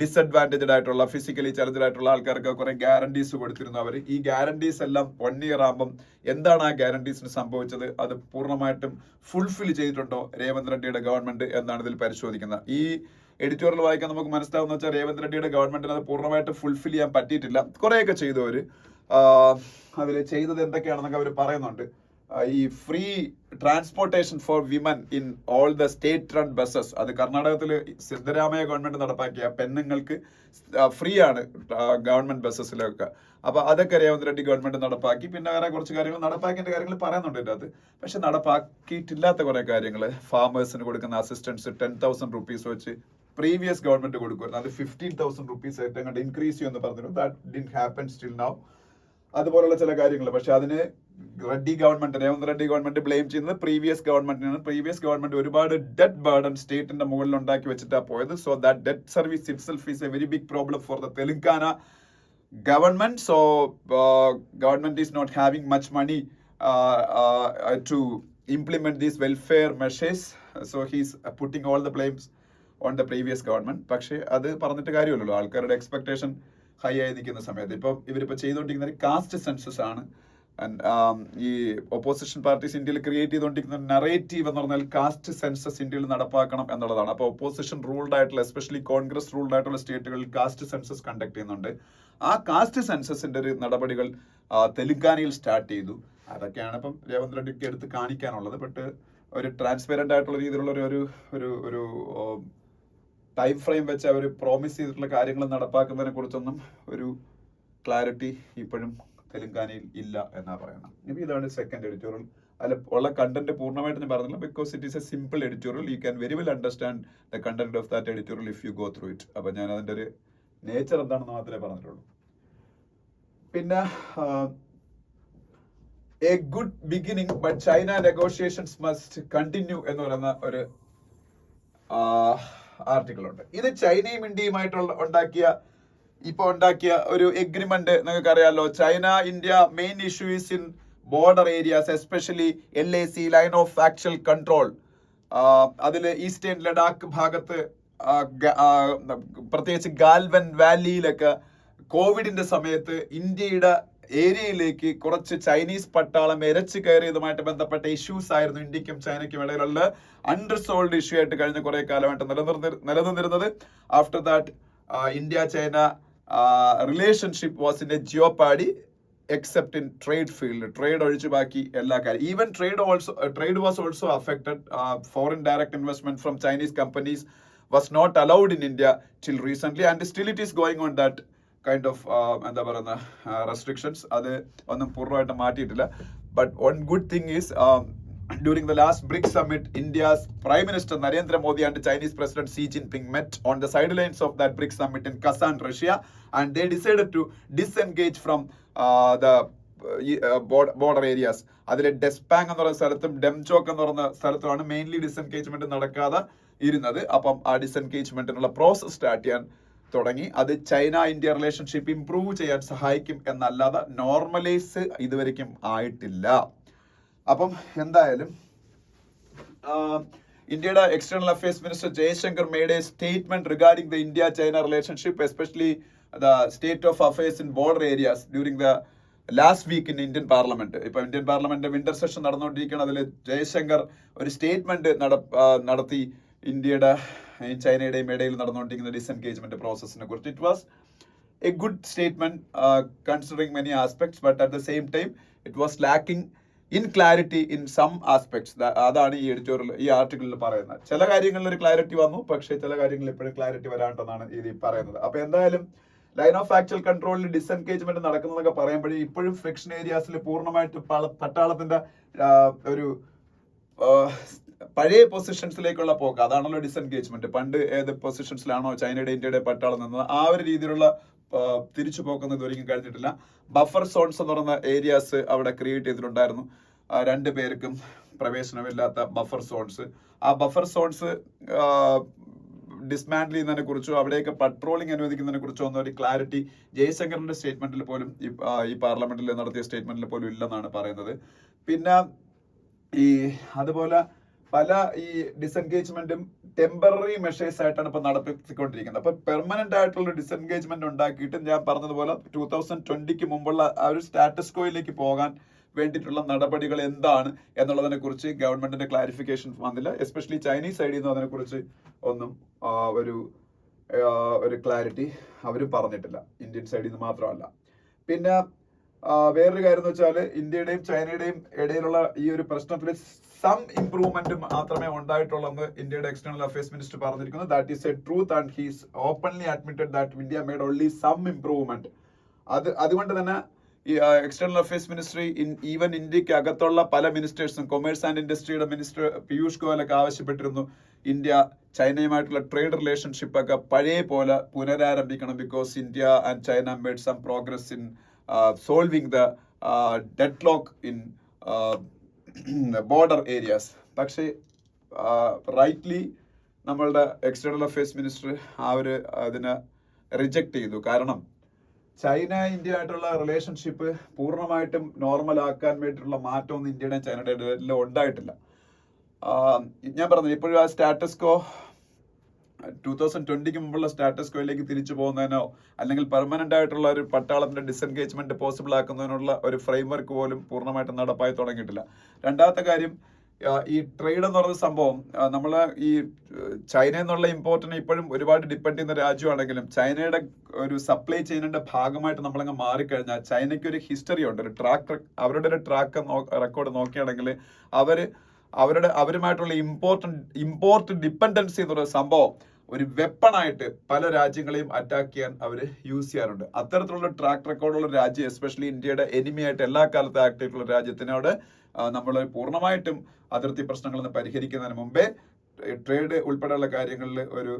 ഡിസഡ്വാൻറ്റേജഡ് ആയിട്ടുള്ള, ഫിസിക്കലി ചലഞ്ചഡ് ആയിട്ടുള്ള ആൾക്കാർക്ക് കുറെ ഗ്യാരണ്ടീസ് കൊടുത്തിരുന്നു അവർ. ഈ ഗ്യാരണ്ടീസ് എല്ലാം 1 year ആകുമ്പം എന്താണ് ആ ഗ്യാരണ്ടീസിന് സംഭവിച്ചത്, അത് പൂർണ്ണമായിട്ടും ഫുൾഫിൽ ചെയ്തിട്ടുണ്ടോ രേവന്ത് റെഡ്ഡിയുടെ ഗവൺമെന്റ് എന്നാണ് ഇതിൽ പരിശോധിക്കുന്നത്. ഈ എഡിറ്റോറിയൽ വായിക്കാൻ നമുക്ക് മനസ്സിലാവുന്ന വെച്ചാൽ രേവന്ത് റെഡ്ഡിയുടെ ഗവൺമെന്റിന് അത് പൂർണ്ണമായിട്ട് ഫുൾഫിൽ ചെയ്യാൻ പറ്റിയിട്ടില്ല. കുറേയൊക്കെ ചെയ്തു അവർ. അതിൽ ചെയ്തത് എന്തൊക്കെയാണെന്നൊക്കെ അവർ പറയുന്നുണ്ട്. ഈ free transportation for women in all the state run buses, അത് കർണാടകത്തിൽ സിദ്ധരാമയ്യ ഗവൺമെന്റ് നടപ്പാക്കിയ പെണ്ണുങ്ങൾക്ക് ഫ്രീ ആണ് ഗവൺമെന്റ് ബസ്സസിലൊക്കെ. അപ്പൊ അതൊക്കെ രേവന്ത് റെഡ്ഡി ഗവൺമെന്റ് നടപ്പാക്കി. പിന്നെ വേറെ കുറച്ച് കാര്യങ്ങൾ നടപ്പാക്കേണ്ട കാര്യങ്ങൾ പറയുന്നുണ്ട് ഇതിനകത്ത്. പക്ഷെ നടപ്പാക്കിയിട്ടില്ലാത്ത കുറെ കാര്യങ്ങൾ, ഫാമേഴ്സിന് കൊടുക്കുന്ന അസിസ്റ്റൻസ് 10,000 rupees വെച്ച് പ്രീവിയസ് ഗവൺമെന്റ് കൊടുക്കുമായിരുന്നു. അത് 15,000 rupees ഏറ്റവും കണ്ട് ഇൻക്രീസ് ചെയ്യുമെന്ന് പറഞ്ഞിരുന്നു. That didn't happen still now. അതുപോലുള്ള ചില കാര്യങ്ങൾ. പക്ഷെ അതിന് രേവന്ത് റെഡ്ഡി ഗവൺമെന്റ് ബ്ലെയിം ചെയ്യുന്നത് പ്രീവിയസ് ഗവൺമെന്റിനാണ്. പ്രീവിയസ് ഗവൺമെന്റ് ഒരുപാട് ഡെറ്റ് ബർഡൻ സ്റ്റേറ്റിന്റെ മുകളിൽ ഉണ്ടാക്കി വെച്ചിട്ടാണ് പോയത്. So that debt service itself is a very big problem for the Telangana government. So government is not having much money to implement these welfare measures. So he's putting all the blames on the previous government. പക്ഷേ അത് പറഞ്ഞിട്ട് കാര്യമല്ലല്ലോ. ആൾക്കാരുടെ expectation high ആയി നിൽക്കുന്ന സമയത്ത് ഇവരിപ്പോൾ ചെയ്തുകൊണ്ടിരിക്കുന്ന കാസ്റ്റ് സെൻസസ് ആണ്. ഈ ഒപ്പോസിഷൻ പാർട്ടീസ് ഇന്ത്യയിൽ ക്രിയേറ്റ് ചെയ്തുകൊണ്ടിരിക്കുന്ന നറേറ്റീവ് എന്ന് പറഞ്ഞാൽ കാസ്റ്റ് സെൻസസ് ഇന്ത്യയിൽ നടപ്പാക്കണം എന്നുള്ളതാണ്. അപ്പോൾ ഒപ്പോസിഷൻ റൂൾഡ് ആയിട്ടുള്ള, എസ്പെഷ്യലി കോൺഗ്രസ് റൂൾഡ് ആയിട്ടുള്ള സ്റ്റേറ്റുകളിൽ കാസ്റ്റ് സെൻസസ് കണ്ടക്ട് ചെയ്യുന്നുണ്ട്. ആ കാസ്റ്റ് സെൻസസിന്റെ ഒരു നടപടികൾ തെലങ്കാനയിൽ സ്റ്റാർട്ട് ചെയ്തു. അതൊക്കെയാണ് ഇപ്പം രേവന്ത് റെഡ്ഡിക്ക് എടുത്ത് കാണിക്കാനുള്ളത്. ബട്ട് ഒരു ട്രാൻസ്പെറന്റ് ആയിട്ടുള്ള രീതിയിലുള്ള ഒരു ടൈം ഫ്രെയിം വെച്ച് അവർ പ്രോമിസ് ചെയ്തിട്ടുള്ള കാര്യങ്ങൾ നടപ്പാക്കുന്നതിനെ കുറിച്ചൊന്നും ഒരു ക്ലാരിറ്റി ഇപ്പോഴും തെലങ്കാനയിൽ ഇല്ല എന്നാ പറയുന്നത്. ഇനി ഇതാണ് സെക്കൻഡ് എഡിറ്റോറിയൽ. അതിൽ ഉള്ള കണ്ടന്റ് പൂർണ്ണമായിട്ട് ഞാൻ പറഞ്ഞില്ല, because it is A simple editorial. You can very well understand the content of that editorial if you go through it. അപ്പൊ ഞാൻ അതിന്റെ ഒരു നേച്ചർ എന്താണെന്ന് മാത്രമേ പറഞ്ഞിട്ടുള്ളൂ. പിന്നെ A good beginning but China negotiations must continue എന്ന് പറയുന്ന ഒരു ആർട്ടിക്കിൾ ഉണ്ട്. ഇത് ചൈനയും ഇന്ത്യയുമായിട്ടുള്ള ഉണ്ടാക്കിയ ഒരു എഗ്രിമെന്റ് നിങ്ങൾക്ക് അറിയാലോ. China India main issue is in border areas, especially LAC line of actual control. അതിൽ ഈസ്റ്റേൺ ലഡാക്ക് ഭാഗത്ത് പ്രത്യേകിച്ച് ഗാൽവൻ വാലിയിലൊക്കെ കോവിഡിന്റെ സമയത്ത് ഇന്ത്യയുടെ ഏരിയയിലേക്ക് കുറച്ച് ചൈനീസ് പട്ടാളം എരച്ചു കയറിയതുമായിട്ട് ബന്ധപ്പെട്ട ഇഷ്യൂസ് ആയിരുന്നു ഇന്ത്യക്കും ചൈനയ്ക്കും ഇടയിലുള്ള അൺറിസോൾവ്ഡ് ഇഷ്യൂ ആയിട്ട് കഴിഞ്ഞ കുറെ കാലമായിട്ട് നിലനിന്നിരുന്നത്. After that India China relationship was in a jeopardy except in trade field. Trade ഒഴിച്ച് ബാക്കി എല്ലാ കാര്യം, even trade was also affected. Foreign direct investment from Chinese companies was not allowed in India till recent and still it is going on that kind of എന്താ പറയുന്ന restrictions. അത് ഒന്നും പൂർണ്ണമായിട്ട് മാറ്റിയിട്ടില്ല. But one good thing is during the last BRICS summit, India's Prime Minister Narendra Modi and Chinese President Xi Jinping met on the sidelines of that BRICS summit in Kazan, Russia, and they decided to disengage from the border areas. അതിൽ ഡെസ്പാങ് എന്ന് പറയുന്ന സ്ഥലത്തും ഡെംചോക്ക് എന്ന് പറയുന്ന സ്ഥലത്തുമാണ് mainly disengagement നടക്കാതെ ഇരുന്നത്. അപ്പം ആ ഡിസെൻഗേജ്മെന്റിനുള്ള പ്രോസസ് സ്റ്റാർട്ട് ചെയ്യാൻ തുടങ്ങി. അത് ചൈന ഇന്ത്യ റിലേഷൻഷിപ്പ് ഇംപ്രൂവ് ചെയ്യാൻ സഹായിക്കും എന്നല്ലാതെ നോർമലൈസ് ഇതുവരെയ്ക്കും ആയിട്ടില്ല. അപ്പം എന്തായാലും ഇന്ത്യയുടെ external affairs minister Jaishankar made a statement regarding the India China relationship, especially the state of affairs in border areas during the last week in Indian parliament. ഇപ്പൊ Indian parliament winter session നടന്നുകൊണ്ടിരിക്കുകയാണ്. അതിൽ ജയശങ്കർ ഒരു statement നടത്തി ഇന്ത്യയുടെ ചൈനയുടെയും ഇടയിൽ നടന്നുകൊണ്ടിരിക്കുന്ന disengagement പ്രോസസ്സിനെ കുറിച്ച്. It was a good statement considering many aspects, but at the same time it was lacking in clarity in some aspects. അതാണ് ഈ ആർട്ടിക്കിളിൽ പറയുന്നത്. ചില കാര്യങ്ങളിൽ ഒരു ക്ലാരിറ്റി വന്നു, പക്ഷേ ചില കാര്യങ്ങളിൽ ഇപ്പോഴും ക്ലാരിറ്റി വരാണ്ടെന്നാണ് ഇത് പറയുന്നത്. അപ്പൊ എന്തായാലും ലൈൻ ഓഫ് ആക്ച്വൽ കൺട്രോളിൽ ഡിസെൻഗേജ്മെന്റ് നടക്കുന്നതൊക്കെ പറയുമ്പോഴേ ഇപ്പോഴും ഫ്രിക്ഷൻ ഏരിയാസിൽ പൂർണ്ണമായിട്ട് പട്ടാളത്തിന്റെ ഒരു പഴയ പൊസിഷൻസിലേക്കുള്ള പോക്ക്, അതാണല്ലോ ഡിസെൻഗേജ്മെന്റ്. പണ്ട് ഏത് പൊസിഷൻസിലാണോ ചൈനയുടെ ഇന്ത്യയുടെ പട്ടാളം നിന്നത് ആ ഒരു രീതിയിലുള്ള തിരിച്ചു പോക്കുന്നത് ഒരിക്കലും കഴിഞ്ഞിട്ടില്ല. ബഫർ സോൺസ് എന്ന് പറയുന്ന ഏരിയാസ് അവിടെ ക്രിയേറ്റ് ചെയ്തിട്ടുണ്ടായിരുന്നു. 2 പേർക്കും പ്രവേശനമില്ലാത്ത ബഫർ സോൺസ്. ആ ബഫർ സോൺസ് ഡിസ്മാൻഡിൽ ചെയ്യുന്നതിനെ കുറിച്ചോ അവിടെയൊക്കെ പട്രോളിംഗ് അനുവദിക്കുന്നതിനെ കുറിച്ചോ ഒന്നും ഒരു ക്ലാരിറ്റി ജയശങ്കറിന്റെ സ്റ്റേറ്റ്മെന്റിൽ പോലും ഈ പാർലമെന്റിൽ നടത്തിയ സ്റ്റേറ്റ്മെന്റിൽ പോലും ഇല്ലെന്നാണ് പറയുന്നത്. പിന്നെ അതുപോലെ പല ഈ ഡിസെൻഗേജ്മെന്റും ടെമ്പററി മെഷേഴ്സ് ആയിട്ടാണ് ഇപ്പൊ നടത്തിക്കൊണ്ടിരിക്കുന്നത്. അപ്പൊ പെർമനന്റ് ആയിട്ടുള്ള ഡിസെൻഗേജ്മെന്റ് ഉണ്ടാക്കിയിട്ട് ഞാൻ പറഞ്ഞതുപോലെ 2020 മുമ്പുള്ള ആ ഒരു സ്റ്റാറ്റസ് കോയിലേക്ക് പോകാൻ വേണ്ടിയിട്ടുള്ള നടപടികൾ എന്താണ് എന്നുള്ളതിനെ കുറിച്ച് ഗവൺമെന്റിന്റെ ക്ലാരിഫിക്കേഷൻ വന്നില്ല. എസ്പെഷ്യലി ചൈനീസ് സൈഡിൽ നിന്ന് അതിനെ കുറിച്ച് ഒന്നും ഒരു ക്ലാരിറ്റി അവർ പറഞ്ഞിട്ടില്ല, ഇന്ത്യൻ സൈഡിൽ നിന്ന് മാത്രമല്ല. പിന്നെ വേറൊരു കാര്യം എന്ന് വെച്ചാൽ ഇന്ത്യയുടെയും ചൈനയുടെയും ഇടയിലുള്ള ഈ ഒരു പ്രശ്നത്തിൽ സം ഇംപ്രൂവ്മെന്റ് മാത്രമേ ഉണ്ടായിട്ടുള്ളൂ ഇന്ത്യയുടെ എക്സ്റ്റേണൽ അഫയേഴ്സ് മിനിസ്റ്റർ പറഞ്ഞിരിക്കുന്നു. That is a truth and he's openly admitted that India made only some improvement. അതുകൊണ്ട് തന്നെ ഈ എക്സ്റ്റേണൽ അഫയേഴ്സ് മിനിസ്ട്രി ഈവൻ ഇന്ത്യക്ക് അകത്തുള്ള പല മിനിസ്റ്റേഴ്സും, കൊമേഴ്സ് ആൻഡ് ഇൻഡസ്ട്രിയുടെ മിനിസ്റ്റർ പീയൂഷ് ഗോയലൊക്കെ ആവശ്യപ്പെട്ടിരുന്നു ഇന്ത്യ ചൈനയുമായിട്ടുള്ള ട്രേഡ് റിലേഷൻഷിപ്പ് ഒക്കെ പഴയ പോലെ പുനരാരംഭിക്കണം. Because India and China made some progress in solving the deadlock in border areas. പക്ഷേ റൈറ്റ്ലി നമ്മളുടെ എക്സ്റ്റേണൽ അഫയേഴ്സ് മിനിസ്റ്റർ അതിനെ റിജക്ട് ചെയ്തു. കാരണം ചൈന ഇന്ത്യ ആയിട്ടുള്ള റിലേഷൻഷിപ്പ് പൂർണ്ണമായിട്ടും നോർമൽ ആക്കാൻ വേണ്ടിയിട്ടുള്ള മാറ്റമൊന്നും ഇന്ത്യയുടെയും ചൈനയുടെ ഇടയിൽ ഉണ്ടായിട്ടില്ല. ഞാൻ പറഞ്ഞു ഇപ്പോഴും ആ സ്റ്റാറ്റസ് കോ 2020 മുമ്പുള്ള സ്റ്റാറ്റസ് കോയിലേക്ക് തിരിച്ചു പോകുന്നതിനോ അല്ലെങ്കിൽ പെർമനന്റ് ആയിട്ടുള്ള ഒരു പട്ടാളത്തിന്റെ ഡിസെൻഗേജ്മെന്റ് പോസിബിൾ ആക്കുന്നതിനുള്ള ഒരു ഫ്രെയിംവർക്ക് പോലും പൂർണ്ണമായിട്ടും നടപ്പായി തുടങ്ങിയിട്ടില്ല. രണ്ടാമത്തെ കാര്യം, ഈ ട്രേഡ് എന്ന് പറയുന്ന സംഭവം നമ്മൾ ഈ ചൈന എന്നുള്ള ഇമ്പോർട്ടിനെ ഇപ്പോഴും ഒരുപാട് ഡിപ്പെൻഡ് ചെയ്യുന്ന രാജ്യമാണെങ്കിലും ചൈനയുടെ ഒരു സപ്ലൈ ചെയിനിന്റെ ഭാഗമായിട്ട് നമ്മളങ്ങ് മാറിക്കഴിഞ്ഞാൽ ചൈനയ്ക്ക് ഒരു ഹിസ്റ്ററി ഉണ്ട്, ഒരു അവരുടെ ഒരു ട്രാക്ക് റെക്കോർഡ് നോക്കുകയാണെങ്കിൽ അവരുമായിട്ടുള്ള ഇമ്പോർട്ട് ഡിപ്പെൻഡൻസി എന്ന് പറയുന്ന സംഭവം ഒരു വെപ്പണായിട്ട് പല രാജ്യങ്ങളെയും അറ്റാക്ക് ചെയ്യാൻ അവർ യൂസ് ചെയ്യാറുണ്ട്. അത്തരത്തിലുള്ള ട്രാക്ക് റെക്കോർഡുള്ള രാജ്യം, എസ്പെഷ്യലി ഇന്ത്യയുടെ എനിമിയായിട്ട് എല്ലാ കാലത്തും ആക്ട് ചെയ്തിട്ടുള്ള രാജ്യത്തിനോട് നമ്മൾ പൂർണ്ണമായിട്ടും അതിർത്തി പ്രശ്നങ്ങളിൽ നിന്ന് പരിഹരിക്കുന്നതിന് മുമ്പേ ട്രേഡ് ഉൾപ്പെടെയുള്ള കാര്യങ്ങളിൽ ഒരു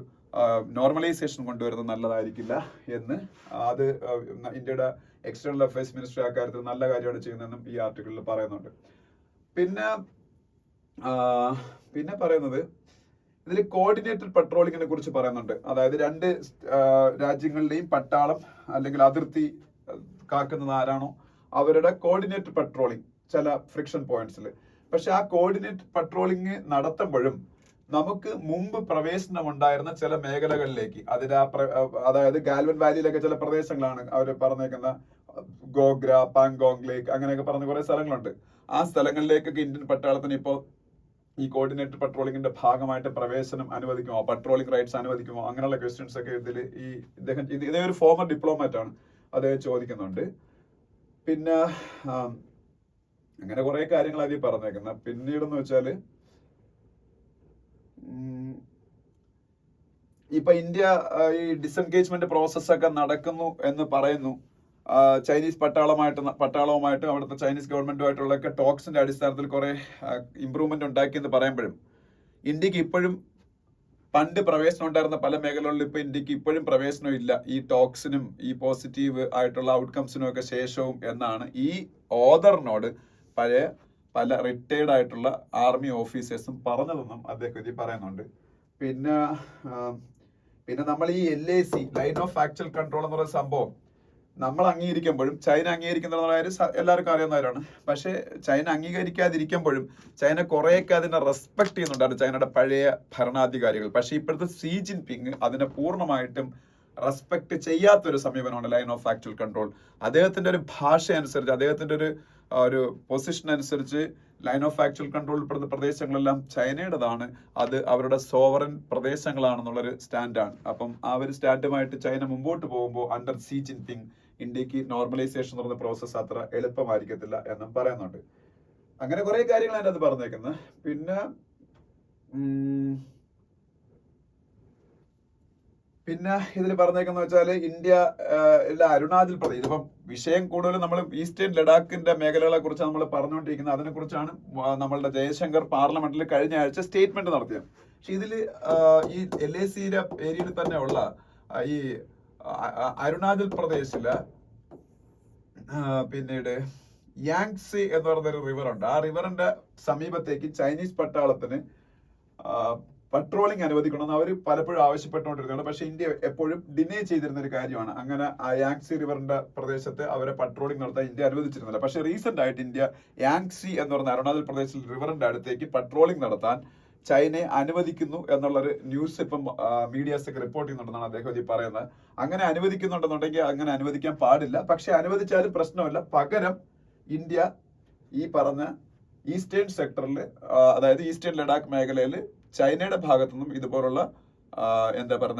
നോർമലൈസേഷൻ കൊണ്ടുവരുന്നത് നല്ലതായിരിക്കില്ല എന്ന് അത് ഇന്ത്യയുടെ എക്സ്റ്റേണൽ അഫയേഴ്സ് മിനിസ്റ്റർ ആ കാര്യത്തിൽ നല്ല കാര്യമാണ് ചെയ്യുന്നതെന്നും ഈ ആർട്ടിക്കിളിൽ പറയുന്നുണ്ട്. പിന്നെ പറയുന്നത് ഇതിൽ കോർഡിനേറ്റഡ് പട്രോളിങ്ങിനെ കുറിച്ച് പറയുന്നുണ്ട്. അതായത് രണ്ട് രാജ്യങ്ങളുടെയും പട്ടാളം അല്ലെങ്കിൽ അതിർത്തി കാക്കുന്നത് ആരാണോ അവരുടെ കോർഡിനേറ്റഡ് പട്രോളിംഗ് ചില ഫ്രിക്ഷൻ പോയിന്റ്സിൽ. പക്ഷെ ആ കോർഡിനേറ്റഡ് പട്രോളിംഗ് നടത്തുമ്പോഴും നമുക്ക് മുമ്പ് പ്രവേശനം ഉണ്ടായിരുന്ന ചില മേഖലകളിലേക്ക് അതായത് ഗാൽവൻ വാലിയിലൊക്കെ ചില പ്രദേശങ്ങളാണ് അവർ പറഞ്ഞേക്കുന്ന, ഗോഗ്ര, പാങ്കോങ് ലേക്ക് അങ്ങനെയൊക്കെ പറഞ്ഞ കുറെ സ്ഥലങ്ങളുണ്ട്. ആ സ്ഥലങ്ങളിലേക്കൊക്കെ ഇന്ത്യൻ പട്ടാളത്തിന് ഇപ്പോൾ ഈ കോർഡിനേറ്റഡ് പട്രോളിങ്ങിന്റെ ഭാഗമായിട്ട് പ്രവേശനം അനുവദിക്കുമോ, പട്രോളിംഗ് റൈറ്റ്സ് അനുവദിക്കുമോ, അങ്ങനെയുള്ള ക്വസ്റ്റ്യൻസ് ഒക്കെ ഇതിൽ ഇതേ ഒരു ഫോമർ ഡിപ്ലോമാറ്റ് ആണ് അദ്ദേഹം ചോദിക്കുന്നുണ്ട്. പിന്നെ അങ്ങനെ കുറെ കാര്യങ്ങൾ അതിൽ പറഞ്ഞേക്കുന്നത്. പിന്നീടെന്ന് വെച്ചാല് ഇപ്പൊ ഇന്ത്യ ഈ ഡിസെൻഗേജ്മെന്റ് പ്രോസസ്സൊക്കെ നടക്കുന്നു എന്ന് പറയുന്നു. ചൈനീസ് പട്ടാളവുമായിട്ടും അവിടുത്തെ ചൈനീസ് ഗവൺമെന്റുമായിട്ടുള്ളൊക്കെ ടോക്സിന്റെ അടിസ്ഥാനത്തിൽ കുറെ ഇമ്പ്രൂവ്മെന്റ് ഉണ്ടാക്കിയെന്ന് പറയുമ്പോഴും ഇന്ത്യക്ക് ഇപ്പോഴും പണ്ട് പ്രവേശനം ഉണ്ടായിരുന്ന പല മേഖലകളിലും ഇപ്പൊ ഇന്ത്യക്ക് ഇപ്പോഴും പ്രവേശനം ഇല്ല ഈ ടോക്സിനും ഈ പോസിറ്റീവ് ആയിട്ടുള്ള ഔട്ട്കംസിനും ഒക്കെ ശേഷവും എന്നാണ് ഈ ഓദറിനോട് പല റിട്ടയർഡ് ആയിട്ടുള്ള ആർമി ഓഫീസേഴ്സും പറഞ്ഞതെന്നും അദ്ദേഹം ഇതിൽ പറയുന്നുണ്ട്. പിന്നെ നമ്മൾ ഈ LAC line of actual control എന്ന് പറയുന്ന സംഭവം നമ്മൾ അംഗീകരിക്കുമ്പോഴും ചൈന അംഗീകരിക്കുന്ന കാര്യം എല്ലാവർക്കും അറിയാവുന്നവരാണ്. പക്ഷെ ചൈന അംഗീകരിക്കാതിരിക്കുമ്പോഴും ചൈന കുറേയൊക്കെ അതിനെ റെസ്പെക്ട് ചെയ്യുന്നുണ്ടായിരുന്നു, ചൈനയുടെ പഴയ ഭരണാധികാരികൾ. പക്ഷെ ഇപ്പോഴത്തെ സി ജിൻപിങ് അതിനെ പൂർണ്ണമായിട്ടും റെസ്പെക്ട് ചെയ്യാത്തൊരു സമീപനമാണ് ലൈൻ ഓഫ് ആക്ച്വൽ കൺട്രോൾ. അദ്ദേഹത്തിന്റെ ഒരു ഭാഷ അനുസരിച്ച്, അദ്ദേഹത്തിന്റെ ഒരു പൊസിഷൻ അനുസരിച്ച് ലൈൻ ഓഫ് ആക്ച്വൽ കൺട്രോൾ ഉൾപ്പെടുന്ന പ്രദേശങ്ങളെല്ലാം ചൈനയുടേതാണ്, അത് അവരുടെ സോവറൻ പ്രദേശങ്ങളാണെന്നുള്ളൊരു സ്റ്റാൻഡാണ്. അപ്പം ആ ഒരു സ്റ്റാൻഡുമായിട്ട് ചൈന മുമ്പോട്ട് പോകുമ്പോൾ അണ്ടർ സി ജിൻപിങ് ഇന്ത്യക്ക് നോർമലൈസേഷൻ എന്ന് പറയുന്ന പ്രോസസ്സ് അത്ര എളുപ്പമായിരിക്കത്തില്ല എന്നും പറയുന്നുണ്ട്. അങ്ങനെ കുറെ കാര്യങ്ങൾ അതിനകത്ത് പറഞ്ഞേക്കുന്നത്. പിന്നെ ഇതിൽ പറഞ്ഞേക്കെന്ന് വെച്ചാൽ ഇന്ത്യ അരുണാചൽ പ്രദേശ്, ഇതിപ്പം വിഷയം കൂടുതലും നമ്മൾ ഈസ്റ്റേൺ ലഡാക്കിന്റെ മേഖലകളെ കുറിച്ച് നമ്മൾ പറഞ്ഞുകൊണ്ടിരിക്കുന്നത്. അതിനെ കുറിച്ചാണ് നമ്മളുടെ ജയശങ്കർ പാർലമെന്റിൽ കഴിഞ്ഞ ആഴ്ച സ്റ്റേറ്റ്മെന്റ് നടത്തിയത്. പക്ഷെ ഇതിൽ ഈ LACയുടെ ഏരിയയിൽ തന്നെ ഉള്ള ഈ അരുണാചൽ പ്രദേശില് പിന്നീട് യാങ്സി എന്ന് പറയുന്ന ഒരു റിവർ ഉണ്ട്. ആ റിവറിന്റെ സമീപത്തേക്ക് ചൈനീസ് പട്ടാളത്തിന് പട്രോളിംഗ് അനുവദിക്കണമെന്ന് അവർ പലപ്പോഴും ആവശ്യപ്പെട്ടുകൊണ്ടിരുന്നതാണ്. പക്ഷെ ഇന്ത്യ എപ്പോഴും ഡിനേ ചെയ്തിരുന്ന ഒരു കാര്യമാണ്. അങ്ങനെ ആ യാങ്സി റിവറിന്റെ പ്രദേശത്ത് അവരെ പട്രോളിംഗ് നടത്താൻ ഇന്ത്യ അനുവദിച്ചിരുന്നില്ല. പക്ഷെ റീസെന്റ് ആയിട്ട് ഇന്ത്യ യാങ്സി എന്ന് പറയുന്ന അരുണാചൽ പ്രദേശിൽ റിവറിന്റെ അടുത്തേക്ക് പട്രോളിംഗ് നടത്താൻ ചൈനയെ അനുവദിക്കുന്നു എന്നുള്ളൊരു ന്യൂസ് ഇപ്പം മീഡിയാസ് ഒക്കെ റിപ്പോർട്ട് ചെയ്യുന്നുണ്ടെന്നാണ് അദ്ദേഹം ഈ പറയുന്നത്. അങ്ങനെ അനുവദിക്കുന്നുണ്ടെന്നുണ്ടെങ്കിൽ അങ്ങനെ അനുവദിക്കാൻ പാടില്ല. പക്ഷെ അനുവദിച്ചാലും പ്രശ്നമില്ല. പകരം ഇന്ത്യ ഈ പറഞ്ഞ ഈസ്റ്റേൺ സെക്ടറിൽ, അതായത് ഈസ്റ്റേൺ ലഡാക്ക് മേഖലയിൽ ചൈനയുടെ ഭാഗത്തുനിന്നും ഇതുപോലുള്ള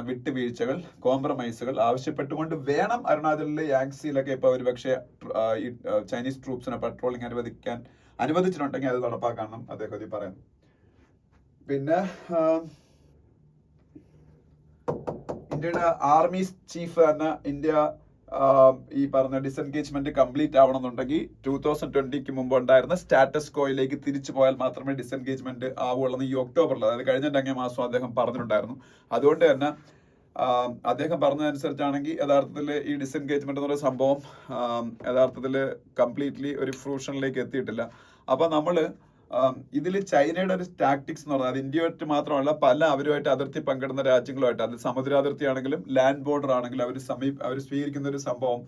വിട്ടുവീഴ്ചകൾ, കോംപ്രമൈസുകൾ ആവശ്യപ്പെട്ടുകൊണ്ട് വേണം അരുണാചലിലെ യാങ്സിയിലൊക്കെ ഇപ്പൊ ഒരുപക്ഷെ ഈ ചൈനീസ് ട്രൂപ്സിനെ പട്രോളിംഗ് അനുവദിച്ചിട്ടുണ്ടെങ്കിൽ അത് നടപ്പാക്കാനും അദ്ദേഹം പറയുന്നു. പിന്നെ ഇന്ത്യയുടെ ആർമി ചീഫ് തന്നെ ഇന്ത്യ ഈ പറഞ്ഞ ഡിസെൻഗേജ്മെന്റ് കംപ്ലീറ്റ് ആവണമെന്നുണ്ടെങ്കിൽ 2020 മുമ്പ് ഉണ്ടായിരുന്ന സ്റ്റാറ്റസ് കോയിലേക്ക് തിരിച്ചു പോയാൽ മാത്രമേ ഡിസെൻഗേജ്മെന്റ് ആവുള്ളൂ ഈ ഒക്ടോബറിൽ, അതായത് കഴിഞ്ഞ 2 മാസം അദ്ദേഹം പറഞ്ഞിട്ടുണ്ടായിരുന്നു. അതുകൊണ്ട് തന്നെ അദ്ദേഹം പറഞ്ഞതനുസരിച്ചാണെങ്കിൽ യഥാർത്ഥത്തിൽ ഈ ഡിസെൻഗേജ്മെന്റ് എന്ന് പറയുന്ന സംഭവം യഥാർത്ഥത്തിൽ കംപ്ലീറ്റ്ലി ഒരു ഫ്രൂഷനിലേക്ക് എത്തിയിട്ടില്ല. അപ്പൊ നമ്മള് ഇതിൽ ചൈനയുടെ ഒരു ടാക്ടിക്സ് എന്ന് പറഞ്ഞാൽ അത് ഇന്ത്യയായിട്ട് മാത്രമല്ല പല അവരുമായിട്ട് അതിർത്തി പങ്കിടുന്ന രാജ്യങ്ങളുമായിട്ട്, അത് സമുദ്രാതിർത്തി ആണെങ്കിലും ലാൻഡ് ബോർഡർ ആണെങ്കിലും അവർ സ്വീകരിക്കുന്ന ഒരു സംഭവം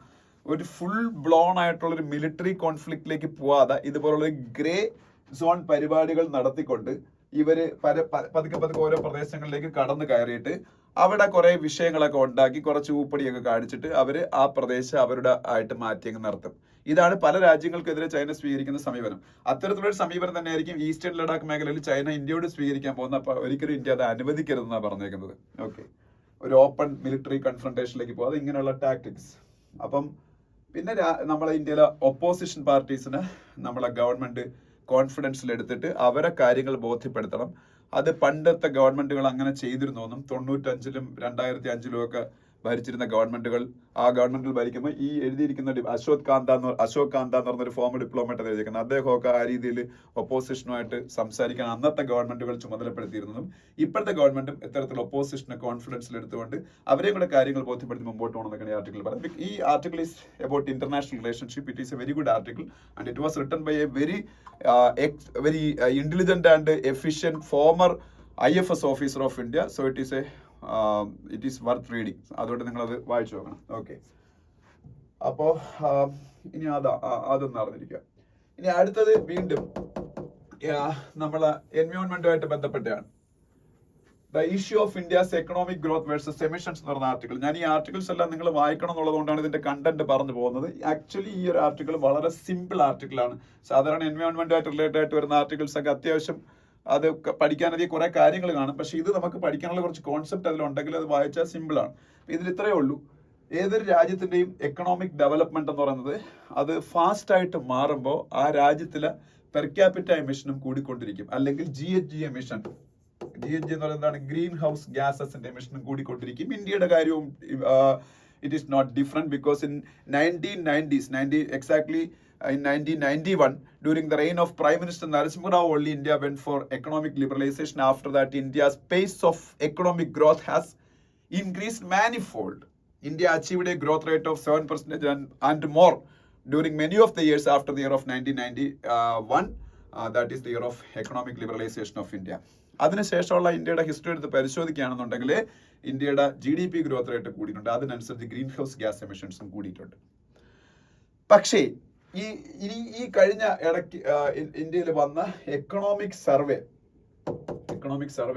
ഒരു ഫുൾ ബ്ലോൺ ആയിട്ടുള്ള ഒരു മിലിറ്ററി കോൺഫ്ലിക്റ്റിലേക്ക് പോവാതെ ഇതുപോലുള്ള ഗ്രേ സോൺ പരിപാടികൾ നടത്തിക്കൊണ്ട് ഇവര് പതുക്കെ ഓരോ പ്രദേശങ്ങളിലേക്ക് കടന്നു കയറിയിട്ട് അവിടെ കുറെ വിഷയങ്ങളൊക്കെ ഉണ്ടാക്കി കുറച്ച് ഊപ്പടിയൊക്കെ കാണിച്ചിട്ട് അവര് ആ പ്രദേശം അവരുടെ ആയിട്ട് മാറ്റിയങ്ങ് നിർത്തും. ഇതാണ് പല രാജ്യങ്ങൾക്കെതിരെ ചൈന സ്വീകരിക്കുന്ന സമീപനം. അത്തരത്തിലുള്ള സമീപനം തന്നെയായിരിക്കും ഈസ്റ്റേൺ ലഡാക്ക് മേഖലയിൽ ചൈന ഇന്ത്യയോട് സ്വീകരിക്കാൻ പോകുന്ന. അപ്പൊ ഒരിക്കലും ഇന്ത്യ അത് അനുവദിക്കരുതെന്നാണ് പറഞ്ഞേക്കുന്നത്. ഓക്കെ, ഒരു ഓപ്പൺ മിലിറ്ററി കൺഫ്രണ്ടേഷനിലേക്ക് പോകാതെ ഇങ്ങനെയുള്ള ടാക്ടിക്സ്. അപ്പം പിന്നെ നമ്മളെ ഇന്ത്യയിലെ ഒപ്പോസിഷൻ പാർട്ടീസിന് നമ്മളെ ഗവൺമെന്റ് കോൺഫിഡൻസിൽ എടുത്തിട്ട് അവരെ കാര്യങ്ങൾ ബോധ്യപ്പെടുത്തണം. അത് പണ്ടത്തെ ഗവൺമെന്റുകൾ അങ്ങനെ ചെയ്തിരുന്നു എന്നും 95-ലും 2005-ലും ഒക്കെ ഭരിച്ചിരുന്ന ഗവൺമെന്റുകൾ, ആ ഗവൺമെന്റിൽ ഭരിക്കുമ്പോൾ ഈ എഴുതിയിരിക്കുന്ന അശോക് കാന്ത എന്ന് പറഞ്ഞൊരു ഫോമർ ഡിപ്ലോമേറ്റ് എഴുതിയിരിക്കുന്നത്, അദ്ദേഹമൊക്കെ ആ രീതിയിൽ ഒപ്പോസിഷനുമായിട്ട് സംസാരിക്കാൻ അന്നത്തെ ഗവൺമെന്റുകൾ ചുമതലപ്പെടുത്തിയിരുന്നതും ഇപ്പോഴത്തെ ഗവൺമെന്റും ഇത്തരത്തിൽ ഒപ്പോസിഷനെ കോൺഫിഡൻസിൽ എടുത്തുകൊണ്ട് അവരെയും കൂടെ കാര്യങ്ങൾ ബോധ്യപ്പെടുത്തി മുമ്പോട്ട് പോകണമെന്നൊക്കെയാണ് ഈ ആർട്ടിക്കിൾ പറയുന്നത്. ഈ article is about international relationship. It is a very good article and it was written by a very intelligent and efficient former IFS officer of India. So it is worth reading. അതുകൊണ്ട് നിങ്ങളത് വായിച്ചു നോക്കണം. Okay, അപ്പോൾ ഇനി അതൊന്നും അറിഞ്ഞിരിക്കുക. ഇനി അടുത്തത് വീണ്ടും നമ്മളെ എൻവയോൺമെന്റുമായിട്ട് ബന്ധപ്പെട്ടാണ്. The issue of India's economic growth versus emissions എന്ന് പറഞ്ഞ ആർട്ടിക്കിൾ. ഞാൻ ഈ ആർട്ടിക്കിൾസ് എല്ലാം നിങ്ങൾ വായിക്കണം എന്നുള്ളതുകൊണ്ടാണ് ഇതിന്റെ കണ്ടന്റ് പറഞ്ഞു പോകുന്നത്. ആക്ച്വലി ഈ ഒരു ആർട്ടിക്കിൾ വളരെ സിമ്പിൾ ആർട്ടിക്കിളാണ്. സാധാരണ എൻവയോൺമെന്റുമായിട്ട് റിലേറ്റഡ് ആയിട്ട് വരുന്ന ആർട്ടിക്കിൾസ് ഒക്കെ അത്യാവശ്യം അത് പഠിക്കാനധികം കുറെ കാര്യങ്ങൾ കാണും. പക്ഷെ ഇത് നമുക്ക് പഠിക്കാനുള്ള കുറച്ച് കോൺസെപ്റ്റ് അതിലുണ്ടെങ്കിൽ അത് വായിച്ചാൽ സിമ്പിളാണ്. ഇതിൽ ഇത്രയേ ഉള്ളൂ. ഏതൊരു രാജ്യത്തിന്റെയും എക്കണോമിക് ഡെവലപ്മെന്റ് എന്ന് പറയുന്നത് അത് ഫാസ്റ്റ് ആയിട്ട് മാറുമ്പോൾ ആ രാജ്യത്തിലെ പെർ ക്യാപിറ്റ എമിഷനും കൂടിക്കൊണ്ടിരിക്കും. അല്ലെങ്കിൽ GHG എമിഷൻ, GHG എന്ന് പറയുന്നത് എന്താണ്? ഗ്രീൻ ഹൗസ് ഗ്യാസസിന്റെ എമിഷനും കൂടിക്കൊണ്ടിരിക്കും. ഇന്ത്യയുടെ കാര്യവും it is not different because in 1990s, exactly in 1991, during the reign of Prime Minister Narasimha Rao, only India went for economic liberalization. After that, India's pace of economic growth has increased manifold. India achieved a growth rate of 7% and more during many of the years after the year of 1991. That is the year of economic liberalization of India. അതിനുശേഷമുള്ള ഇന്ത്യയുടെ history എടുത്ത് പരിശോധിക്കുകയാണെന്നുണ്ടെങ്കിൽ ഇന്ത്യയുടെ GDP growth rate കൂടിയിട്ടുണ്ട്. അതിനനുസരിച്ച് green house gas എമിഷൻസും കൂടിയിട്ടുണ്ട്. പക്ഷേ ഈ കഴിഞ്ഞ ഇടയ്ക്ക് ഇന്ത്യയിൽ വന്ന എക്കണോമിക് സർവേ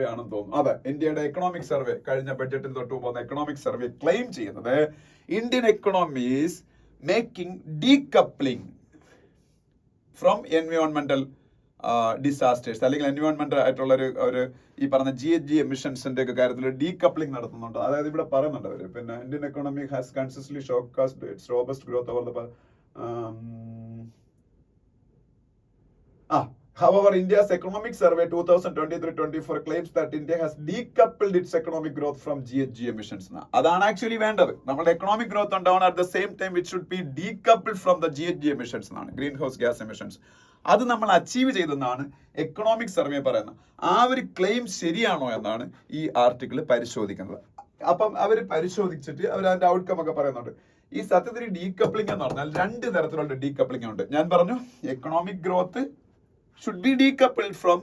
ആണെന്ന് തോന്നുന്നു. അതെ, ഇന്ത്യയുടെ എക്കണോമിക് സർവേ കഴിഞ്ഞ ബഡ്ജറ്റിന് തൊട്ട് പോകുന്ന എക്കണോമിക് സർവേ ക്ലെയിം ചെയ്യുന്നത് Indian economy is making decoupling from എൻവയോൺമെന്റൽ ഡിസാസ്റ്റേഴ്സ്, അല്ലെങ്കിൽ എൻവയോൺമെന്റ് ആയിട്ടുള്ള ഒരു ഈ പറഞ്ഞ GHG എമിഷൻസിന്റെ ഒക്കെ കാര്യത്തിൽ ഡീകപ്ലിംഗ് നടത്തുന്നുണ്ട്. അതായത് ഇവിടെ പറയുന്നുണ്ട് അവര്, പിന്നെ Indian economy has consistently showcased its robust growth over the However, India's economic survey 2023-24 claims that India has decoupled its economic growth from GHG emissions. അതാണ് ആക്ച്വലി വേണ്ടത്. നമ്മുടെ എക്കണോമിക് ഗ്രോത്ത് ഉണ്ടാവണം, at the same time it should be decoupled from the GHG emissions എന്നാണ്, green house gas emissions. അത് നമ്മൾ achieve ചെയ്തെന്നാണ് economic survey പറയുന്നത്. ആ ഒരു ക്ലെയിം ശരിയാണോ എന്നാണ് ഈ ആർട്ടിക്കിൾ പരിശോധിക്കുന്നത്. അപ്പം അവർ പരിശോധിച്ചിട്ട് അവർ അതിന്റെ ഔട്ട്കം ഒക്കെ പറയുന്നുണ്ട്. ഈ സത്യത്തിൽ ഡീകപ്ലിംഗ് എന്ന് പറഞ്ഞാൽ രണ്ട് തരത്തിലുള്ള ഡീകപ്ലിംഗ് ഉണ്ട്. ഞാൻ പറഞ്ഞു economic growth should be decoupled from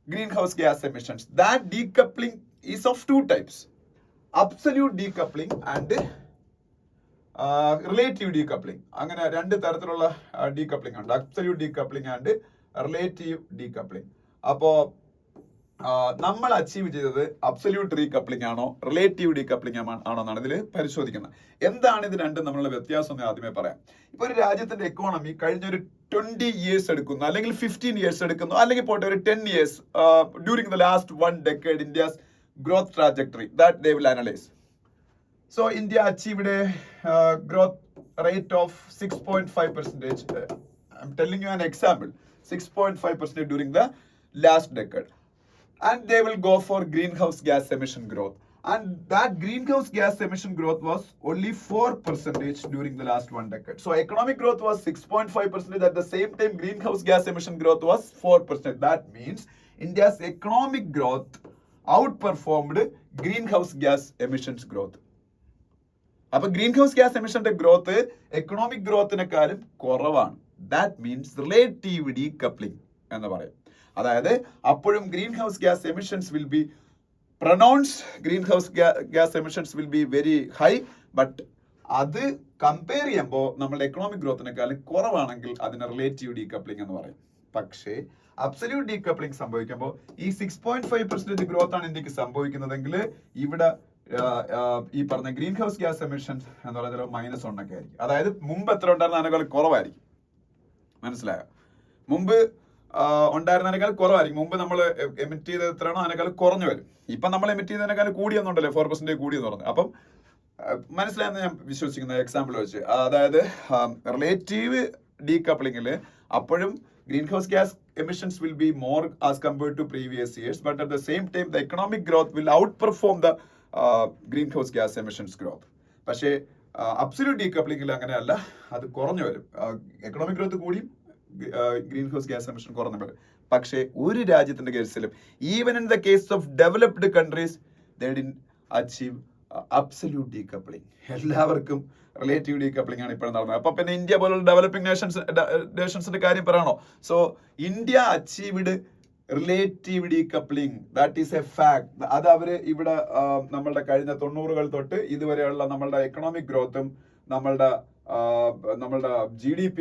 greenhouse gas emissions. That decoupling is of two types: absolute decoupling and relative decoupling. അങ്ങനെ രണ്ട് തരത്തിലുള്ള ഡീകപ്ലിംഗ് ഉണ്ട്, absolute decoupling and relative decoupling. അപ്പോൾ നമ്മൾ അച്ചീവ് ചെയ്തത് അബ്സല്യൂട്ട് ഡീകപ്ലിംഗ് ആണോ റിലേറ്റീവ് ഡീകപ്ലിംഗ് ആണോ എന്നാണ് ഇതിൽ പരിശോധിക്കുന്നത്. എന്താണ് ഇത് രണ്ടും തമ്മിലുള്ള വ്യത്യാസം എന്ന് ആദ്യമേ പറയാം. ഇപ്പൊ ഒരു രാജ്യത്തിന്റെ എക്കോണമി കഴിഞ്ഞൊരു 20 years എടുക്കുന്നു, അല്ലെങ്കിൽ 15 years എടുക്കുന്നു, അല്ലെങ്കിൽ പോട്ടെ ഒരു 10 years during the last 1 decade India's growth trajectory that they will analyze. So India achieved a growth rate of 6.5%. I'm telling you an example, 6.5% during the last decade. And they will go for greenhouse gas emission growth. And that greenhouse gas emission growth was only 4% during the last 1 decade. So economic growth was 6.5%. At the same time, greenhouse gas emission growth was 4%. That means India's economic growth outperformed greenhouse gas emissions growth. അപ്പോൾ greenhouse gas എമിഷന്റെ growth economic ഗ്രോത്തിനെക്കാളും കുറവാണ്. That means relative decoupling എന്ന് പറയും. അതായത് അപ്പോഴും green house gas emissions will be green house gas emissions will be very high, but അത് compare ചെയ്യുമ്പോൾ നമ്മുടെ economic ഗ്രോത്തിനെക്കാളും കുറവാണെങ്കിൽ അതിനെ റിലേറ്റീവ് ഡീകപ്ലിംഗ് എന്ന് പറയും. പക്ഷേ അബ്സല്യൂട്ട് ഡീകപ്ലിംഗ് സംഭവിക്കുമ്പോൾ ഈ 6.5% ഗ്രോത്ത് ആണ് ഇന്ത്യക്ക് സംഭവിക്കുന്നതെങ്കിൽ ഇവിടെ ഈ പറഞ്ഞ ഗ്രീൻ ഹൗസ് ഗ്യാസ് എമിഷൻസ് എന്ന് പറയുന്നത് -1 ഒക്കെ ആയിരിക്കും. അതായത് മുമ്പ് എത്ര ഉണ്ടായിരുന്ന അതിനേക്കാൾ കുറവായിരിക്കും. മനസ്സിലായോ? മുമ്പ് ഉണ്ടായിരുന്നതിനേക്കാൾ കുറവായിരിക്കും. മുമ്പ് നമ്മൾ എമിറ്റ് ചെയ്തത് എത്രയാണോ അതിനേക്കാൾ കുറഞ്ഞു വരും. ഇപ്പം നമ്മൾ എമിറ്റ് ചെയ്തതിനേക്കാൾ കൂടിയെന്നുണ്ടല്ലോ, 4% കൂടിയെന്ന് പറഞ്ഞു. അപ്പം മനസ്സിലായെന്ന് ഞാൻ വിശ്വസിക്കുന്ന എക്സാമ്പിൾ വെച്ച്. അതായത് റിലേറ്റീവ് ഡീകപ്ലിംഗിൽ അപ്പോഴും green house gas emissions will be more as compared to previous years, but at the same time the economic growth will outperform the greenhouse gas emissions growth. പക്ഷേ absolute ഡീകപ്ലിംഗിൽ അങ്ങനെയല്ല, അത് കുറഞ്ഞു വരും. Economic growth കൂടിയും greenhouse gas emission കുറഞ്ഞു വരും. പക്ഷേ ഒരു രാജ്യത്തിന്റെ കേസിലും even in the case of developed countries they didn't achieve absolute decoupling. എല്ലാവർക്കും റിലേറ്റീവ് ഡീകപ്ലിംഗ് ആണ് ഇപ്പോഴും നടന്നത്. അപ്പൊ പിന്നെ ഇന്ത്യ പോലുള്ള ഡെവലപ്പിംഗ് നേഷൻസിന്റെ കാര്യം പറയണോ? So India achieved relative decoupling, that is a fact. അത് അവര് ഇവിടെ നമ്മളുടെ കഴിഞ്ഞ 90-കൾ തൊട്ട് ഇതുവരെയുള്ള നമ്മളുടെ എക്കണോമിക് ഗ്രോത്തും നമ്മളുടെ GDP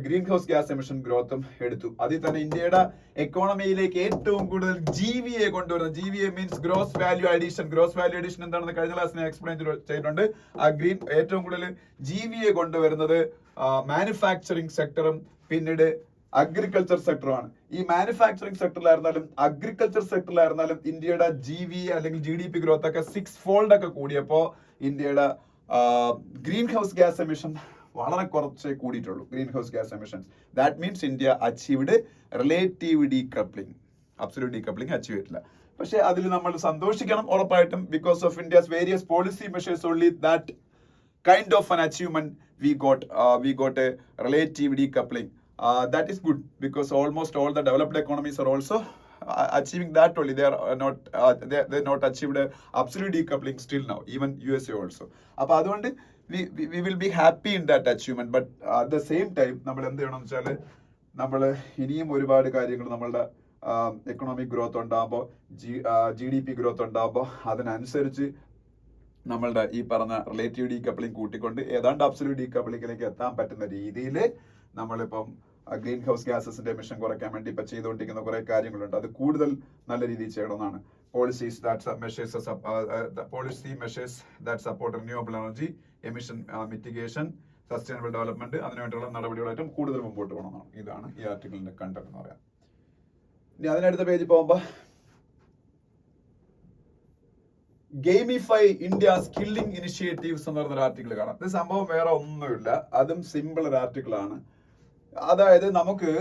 greenhouse gas emission ഗ്രോത്തും എടുത്തു. അതിൽ തന്നെ ഇന്ത്യയുടെ എക്കോണമിയിലേക്ക് ഏറ്റവും കൂടുതൽ GVA കൊണ്ടുവരുന്നത്, GVA means gross value addition. Gross value addition എന്താണെന്ന് കഴിഞ്ഞ ക്ലാസ്സിൽ എക്സ്പ്ലെയിൻ ചെയ്തിട്ടുണ്ട്. ആ ഏറ്റവും കൂടുതൽ GVA കൊണ്ടുവരുന്നത് മാനുഫാക്ചറിങ് സെക്ടറും പിന്നീട് അഗ്രികൾച്ചർ സെക്ടറുമാണ്. ഈ മാനുഫാക്ചറിങ് സെക്ടറിലായിരുന്നാലും അഗ്രികൾച്ചർ സെക്ടറിലായിരുന്നാലും ഇന്ത്യയുടെ GVA അല്ലെങ്കിൽ GDP ഗ്രോത്ത് ഒക്കെ 6-fold ഒക്കെ കൂടിയപ്പോ ഇന്ത്യയുടെ ഗ്രീൻ ഹൗസ് ഗ്യാസ് എമിഷൻ വളരെ കുറച്ചേ കൂടിയിട്ടുള്ളൂ. Greenhouse gas emissions, that means India achieved relative decoupling. Absolute decoupling achieve ചെയ്തിട്ടില്ല. പക്ഷെ അതിൽ നമ്മൾ സന്തോഷിക്കണം ഉറപ്പായിട്ടും. Because of India's various policy measures only that kind of an achievement we got a relative decoupling. That is good because almost all the developed economies are also achieving that only. They are not achieved absolute decoupling still now, even USA also. അപ്പോൾ അതുകൊണ്ട് we will be happy in that achievement, but at the same time നമ്മൾ എന്ത് ചെയ്യണം എന്ന് വെച്ചാൽ നമ്മൾ ഇനിയും ഒരുപാട് കാര്യങ്ങൾ നമ്മളുടെ എക്കണോമിക് ഗ്രോത്ത് ഉണ്ടാകുമ്പോൾ GDP ഗ്രോത്ത് ഉണ്ടാകുമ്പോൾ അതിനനുസരിച്ച് നമ്മളുടെ ഈ പറഞ്ഞ റിലേറ്റീവ് ഡീകപ്ലിംഗ് കൂട്ടിക്കൊണ്ട് ഏതാണ്ട് അബ്സല്യൂട്ട് ഡീകപ്ലിംഗിലേക്ക് എത്താൻ പറ്റുന്ന രീതിയിൽ നമ്മളിപ്പം ഗ്രീൻ ഹൗസ് ഗ്യാസസിന്റെ എമിഷൻ കുറയ്ക്കാൻ വേണ്ടി ഇപ്പൊ ചെയ്തുകൊണ്ടിരിക്കുന്ന കുറെ കാര്യങ്ങളുണ്ട്. അത് കൂടുതൽ നല്ല രീതിയിൽ ചെയ്യണമെന്നാണ്. policy measures that support renewable energy, emission mitigation, sustainable development, അതിനുവേണ്ടിയുള്ള നടപടികളായിട്ടും കൂടുതൽ മുമ്പോട്ട് പോകണമെന്നാണ്. ഇതാണ് ഈ ആർട്ടിക്കിളിന്റെ കണ്ടന്റ് എന്ന് പറയാം. ഇനി അതിനടുത്ത പേജിൽ പോകുമ്പോ ഗെയിമിഫൈ ഇന്ത്യ സ്കില്ലിംഗ് ഇനിഷ്യേറ്റീവ്സ് എന്ന് പറഞ്ഞൊരു ആർട്ടിക്കിൾ കാണാം. ഇത് സംഭവം വേറെ ഒന്നുമില്ല, അതും സിമ്പിൾ ഒരു ആർട്ടിക്കിൾ ആണ്. അതായത് നമുക്ക്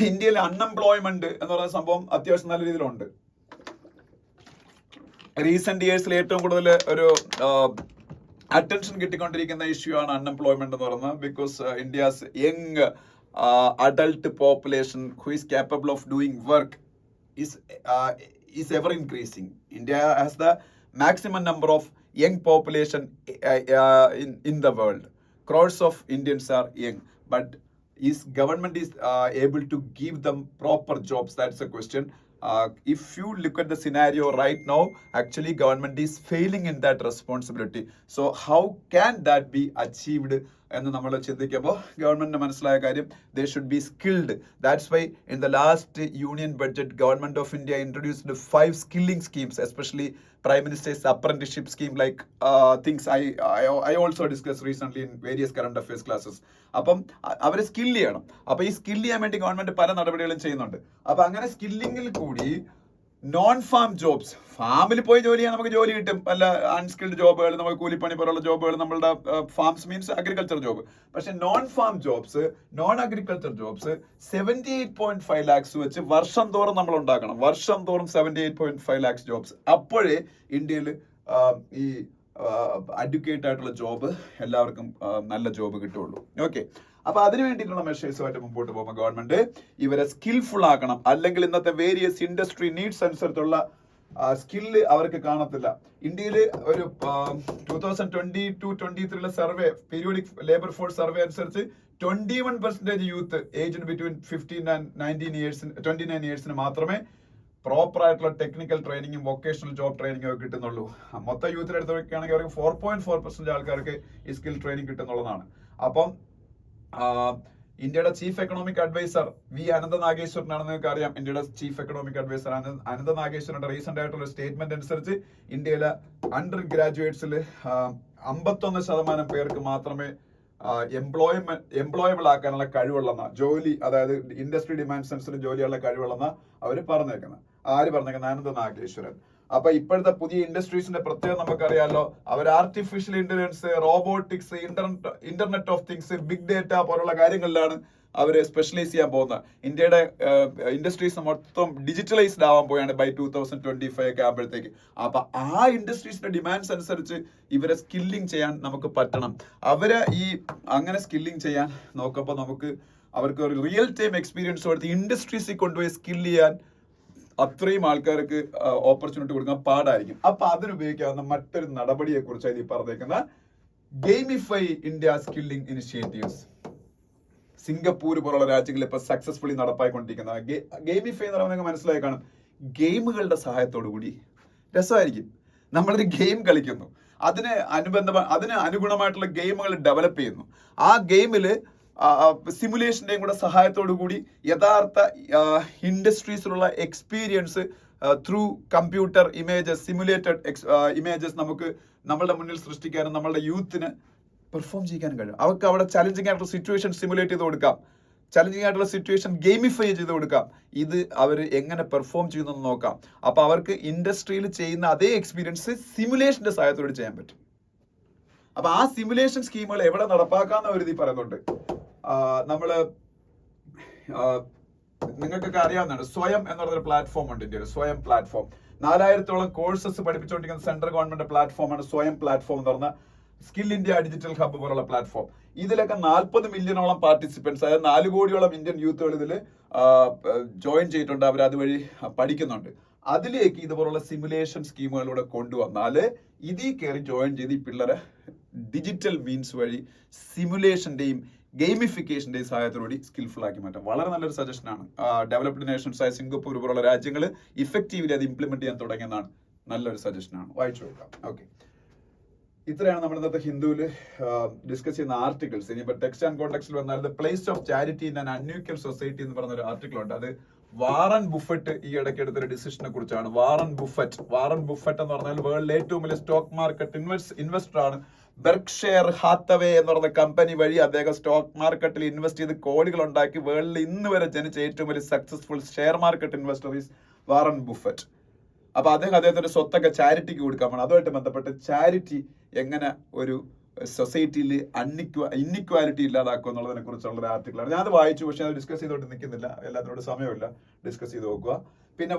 ഇന്ത്യയിലെ അൺഎംപ്ലോയ്മെന്റ് എന്ന് പറയുന്ന സംഭവം അത്യാവശ്യം നല്ല രീതിയിലുണ്ട്. റീസെന്റ് ഇയേഴ്സിൽ ഏറ്റവും കൂടുതൽ ഒരു അറ്റൻഷൻ കിട്ടിക്കൊണ്ടിരിക്കുന്ന ഇഷ്യൂ ആണ് അൺഎംപ്ലോയ്മെന്റ് എന്ന് പറയുന്നത്. Because India's young adult population who is capable of doing work is ever increasing. India has the maximum number of young population in the world. Crores of Indians are young, but is government is able to give them proper jobs? That's a question. If you look at the scenario right now, actually government is failing in that responsibility. So how can that be achieved? എന്ന് നമ്മൾ ചിന്തിക്കുമ്പോൾ ഗവൺമെന്റിന് മനസ്സിലായ കാര്യം, they should be skilled. That's why in the last union budget, government of India introduced 5 skilling schemes, especially Prime Minister's apprenticeship scheme, like things I also discussed recently in various current affairs classes. അപ്പം അവരെ skill ചെയ്യണം. അപ്പൊ ഈ skill ചെയ്യാൻ വേണ്ടി government പല നടപടികളും ചെയ്യുന്നുണ്ട്. അപ്പൊ അങ്ങനെ സ്കില്ലിങ്ങിൽ കൂടി നോൺ ഫാം ജോബ്സ്, ഫാമിൽ പോയി ജോലി ചെയ്യാൻ നമുക്ക് ജോലി കിട്ടും, അല്ല അൺസ്കിൽഡ് ജോബുകൾ, നമുക്ക് കൂലിപ്പണി പോലുള്ള ജോബുകൾ, നമ്മളുടെ ഫാംസ് മീൻസ് അഗ്രികൾച്ചർ ജോബ്. പക്ഷെ non farm jobs, non agriculture jobs 78.5 lakhs വെച്ച് വർഷം തോറും നമ്മൾ ഉണ്ടാക്കണം. വർഷം തോറും 78.5 lakhs ജോബ്സ്. അപ്പോഴേ ഇന്ത്യയിൽ ഈ അഡ്യൂക്കേറ്റ് ആയിട്ടുള്ള ജോബ് എല്ലാവർക്കും നല്ല ജോബ് കിട്ടുള്ളൂ. ഓക്കെ, അപ്പൊ അതിന് വേണ്ടിയിട്ടുള്ള മെഷേഴ്സുമായിട്ട് മുമ്പോട്ട് പോകുമ്പോൾ ഗവൺമെന്റ് ഇവരെ സ്കിൽഫുൾ ആക്കണം. അല്ലെങ്കിൽ ഇന്നത്തെ വേരിയസ് ഇൻഡസ്ട്രി നീഡ്സ് അനുസരിച്ചുള്ള സ്കില്ല് അവർക്ക് കാണത്തില്ല. ഇന്ത്യയിൽ ഒരു 2022-23 survey, periodic labour force survey അനുസരിച്ച് 21% യൂത്ത് ഏജ്ഡ് ബിറ്റ്വീൻ 15 and 29 yearsന് മാത്രമേ പ്രോപ്പർ ആയിട്ടുള്ള ടെക്നിക്കൽ ട്രെയിനിങ്ങും വൊക്കേഷണൽ ജോബ് ട്രെയിനിങ്ങും ഒക്കെ കിട്ടുന്നുള്ളൂ. മൊത്തം യൂത്തിൽ എടുത്ത് വെക്കുകയാണെങ്കിൽ അവർക്ക് 4.4% ആൾക്കാർക്ക് ഈ സ്കിൽ ട്രെയിനിങ് കിട്ടുന്നുള്ളതാണ്. അപ്പം ഇന്ത്യയുടെ ചീഫ് എക്കണോമിക് അഡ്വൈസർ അനന്ത നാഗേശ്വരനാണെന്ന് നിങ്ങൾക്ക് അറിയാം. ഇന്ത്യയുടെ ചീഫ് എക്കണോമിക് അഡ്വൈസർ അനന്ത നാഗേശ്വരന്റെ റീസെന്റ് ആയിട്ടുള്ള സ്റ്റേറ്റ്മെന്റ് അനുസരിച്ച് ഇന്ത്യയിലെ അണ്ടർ ഗ്രാജുവേറ്റ്സിൽ 51% പേർക്ക് മാത്രമേ എംപ്ലോയബിൾ ആക്കാനുള്ള കഴിവുള്ളെന്ന ജോലി, അതായത് ഇൻഡസ്ട്രി ഡിമാൻഡ്സ് അനുസരിച്ച് ജോലിയുള്ള കഴിവുള്ളെന്ന അവർ പറഞ്ഞേക്കുന്നത്. ആര് പറഞ്ഞേക്കുന്നത്? അനന്ത നാഗേശ്വരൻ. അപ്പൊ ഇപ്പോഴത്തെ പുതിയ ഇൻഡസ്ട്രീസിന്റെ പ്രത്യേകം നമുക്കറിയാലോ, അവർ artificial intelligence, robotics, internet of things, big data പോലുള്ള കാര്യങ്ങളിലാണ് അവർ സ്പെഷ്യലൈസ് ചെയ്യാൻ പോകുന്നത്. ഇന്ത്യയുടെ ഇൻഡസ്ട്രീസ് മൊത്തം ഡിജിറ്റലൈസ്ഡ് ആവാൻ പോയാണ് ബൈ 2025 ഒക്കെ ആകുമ്പോഴത്തേക്ക്. അപ്പൊ ആ ഇൻഡസ്ട്രീസിന്റെ ഡിമാൻഡ്സ് അനുസരിച്ച് ഇവരെ സ്കില്ലിങ് ചെയ്യാൻ നമുക്ക് പറ്റണം. അവരെ ഈ അങ്ങനെ സ്കില്ലിങ് ചെയ്യാൻ നോക്കുമ്പോൾ അവർക്ക് ഒരു റിയൽ ടൈം എക്സ്പീരിയൻസ് കൊടുത്ത് ഇൻഡസ്ട്രീസിൽ കൊണ്ടുപോയി സ്കിൽ ചെയ്യാൻ അത്രയും ആൾക്കാർക്ക് ഓപ്പർച്യൂണിറ്റി കൊടുക്കാൻ പാടായിരിക്കും. അപ്പൊ അതിനുപയോഗിക്കാവുന്ന മറ്റൊരു നടപടിയെ കുറിച്ചാണ് ഈ പറഞ്ഞേക്കുന്ന gamify India skilling initiatives. Singapore പോലുള്ള രാജ്യങ്ങളിൽ ഇപ്പൊ സക്സസ്ഫുള്ളി നടപ്പായിക്കൊണ്ടിരിക്കുന്ന ഗെയിമിഫൈ എന്ന് പറയുന്നത് മനസ്സിലായി കാണും. ഗെയിമുകളുടെ സഹായത്തോടു കൂടി രസമായിരിക്കും. നമ്മളൊരു ഗെയിം കളിക്കുന്നു, അതിന് അനുഗുണമായിട്ടുള്ള ഗെയിമുകൾ ഡെവലപ്പ് ചെയ്യുന്നു. ആ ഗെയിമില് സിമുലേഷന്റെയും കൂടെ സഹായത്തോടു കൂടി യഥാർത്ഥ ഇൻഡസ്ട്രീസിലുള്ള experience through computer images, simulated images നമുക്ക് നമ്മളുടെ മുന്നിൽ സൃഷ്ടിക്കാനും നമ്മളുടെ യൂത്തിന് പെർഫോം ചെയ്യാനും കഴിയും. അവർക്ക് അവിടെ ചലഞ്ചിങ് ആയിട്ടുള്ള സിറ്റുവേഷൻ സിമുലേറ്റ് ചെയ്ത് കൊടുക്കാം, ചലഞ്ചിങ് ആയിട്ടുള്ള സിറ്റുവേഷൻ ഗെയിമിഫൈ ചെയ്ത് കൊടുക്കാം. ഇത് അവർ എങ്ങനെ പെർഫോം ചെയ്യുന്നെന്ന് നോക്കാം. അപ്പൊ അവർക്ക് ഇൻഡസ്ട്രിയിൽ ചെയ്യുന്ന അതേ എക്സ്പീരിയൻസ് സിമുലേഷന്റെ സഹായത്തോടെ ചെയ്യാൻ പറ്റും. അപ്പൊ ആ സിമുലേഷൻ സ്കീമുകൾ എവിടെ നടപ്പാക്കാന്ന് ഒരു പറയുന്നുണ്ട്. നിങ്ങൾക്കൊക്കെ അറിയാവുന്നതാണ് സ്വയം എന്ന് പറഞ്ഞൊരു പ്ലാറ്റ്ഫോം ഉണ്ട് ഇന്ത്യയിൽ. സ്വയം പ്ലാറ്റ്ഫോം 4000-ഓളം കോഴ്സസ് പഠിപ്പിച്ചുകൊണ്ടിരിക്കുന്ന സെൻട്രൽ ഗവൺമെന്റ് പ്ലാറ്റ്ഫോമാണ് സ്വയം പ്ലാറ്റ്ഫോം എന്ന് പറഞ്ഞ സ്കിൽ ഇന്ത്യ ഡിജിറ്റൽ ഹബ്ബ് പോലുള്ള പ്ലാറ്റ്ഫോം. ഇതിലൊക്കെ 40 മില്യണോളം പാർട്ടിസിപ്പൻസ്, അതായത് 4 കോടിയോളം ഇന്ത്യൻ യൂത്തുകൾ ഇതിൽ ജോയിൻ ചെയ്തിട്ടുണ്ട്. അവർ അതുവഴി പഠിക്കുന്നുണ്ട്. അതിലേക്ക് ഇതുപോലുള്ള സിമുലേഷൻ സ്കീമുകളിലൂടെ കൊണ്ടുവന്നാൽ ഇതിൽ കയറി ജോയിൻ ചെയ്ത് ഈ പിള്ളേരെ ഡിജിറ്റൽ മീൻസ് വഴി സിമുലേഷന്റെയും ഗെയിമിഫിക്കേഷന്റെയും സഹായത്തോടുകൂടി സ്കിൽഫുൾ ആക്കി മാറ്റാം. വളരെ നല്ലൊരു സജഷനാണ്. ഡെവലപ്ഡ് നേഷൻസ് ആയ സിംഗപ്പൂർ പോലുള്ള രാജ്യങ്ങൾ ഇഫക്റ്റീവ്ലി അത് ഇംപ്ലിമെന്റ് ചെയ്യാൻ തുടങ്ങിയെന്നാണ്. നല്ലൊരു സജഷനാണ്, വായിച്ചു നോക്കാം. ഓക്കെ, ഇത്രയാണ് നമ്മൾ ഇന്നത്തെ ഹിന്ദുവിൽ ഡിസ്കസ് ചെയ്യുന്ന ആർട്ടിക്കിൾസ്. ഇനിയിപ്പോൾ ടെക്സ്റ്റ് ആൻഡ് കോണ്ടെക്സ്റ്റിൽ വന്നാൽ the place of charity in an unequal society എന്ന് പറഞ്ഞ ഒരു ആർട്ടിക്കിൾ ഉണ്ട്. അത് വാറൻ ബുഫറ്റ് ഈ ഇടയ്ക്ക് എടുത്തൊരു ഡിസിഷനെ കുറിച്ചാണ്. വാറൻ ബുഫറ്റ് എന്ന് പറഞ്ഞാൽ വേൾഡിലെ ഏറ്റവും വലിയ സ്റ്റോക്ക് മാർക്കറ്റ് ഇൻവെസ്റ്റർ ആണ്. ബെർക്ക്ഷയർ ഹാത്തവേ എന്ന് പറയുന്ന കമ്പനി വഴി അദ്ദേഹം സ്റ്റോക്ക് മാർക്കറ്റിൽ ഇൻവെസ്റ്റ് ചെയ്ത് കോടികൾ ഉണ്ടാക്കി വേൾഡിൽ ഇന്ന് വരെ ജനിച്ച ഏറ്റവും വലിയ successful share market investor is Warren Buffett. അപ്പൊ അദ്ദേഹത്തിന്റെ സ്വത്തൊക്കെ ചാരിറ്റിക്ക് കൊടുക്കാൻ പോകണം. അതുമായിട്ട് ബന്ധപ്പെട്ട് ചാരിറ്റി എങ്ങനെ ഒരു സൊസൈറ്റിയിൽ ഇന്നിക്വാലിറ്റി ഇല്ലാതാക്കുക എന്നുള്ളതിനെ കുറിച്ചുള്ള ഒരു ആർട്ടിക്കിളാണ്. ഞാൻ അത് വായിച്ചു, പക്ഷെ അത് ഡിസ്കസ് ചെയ്തുകൊണ്ട് നിൽക്കുന്നില്ല, എല്ലാത്തിനോട് സമയമില്ല. ഡിസ്കസ് ചെയ്ത് നോക്കുക. പിന്നെ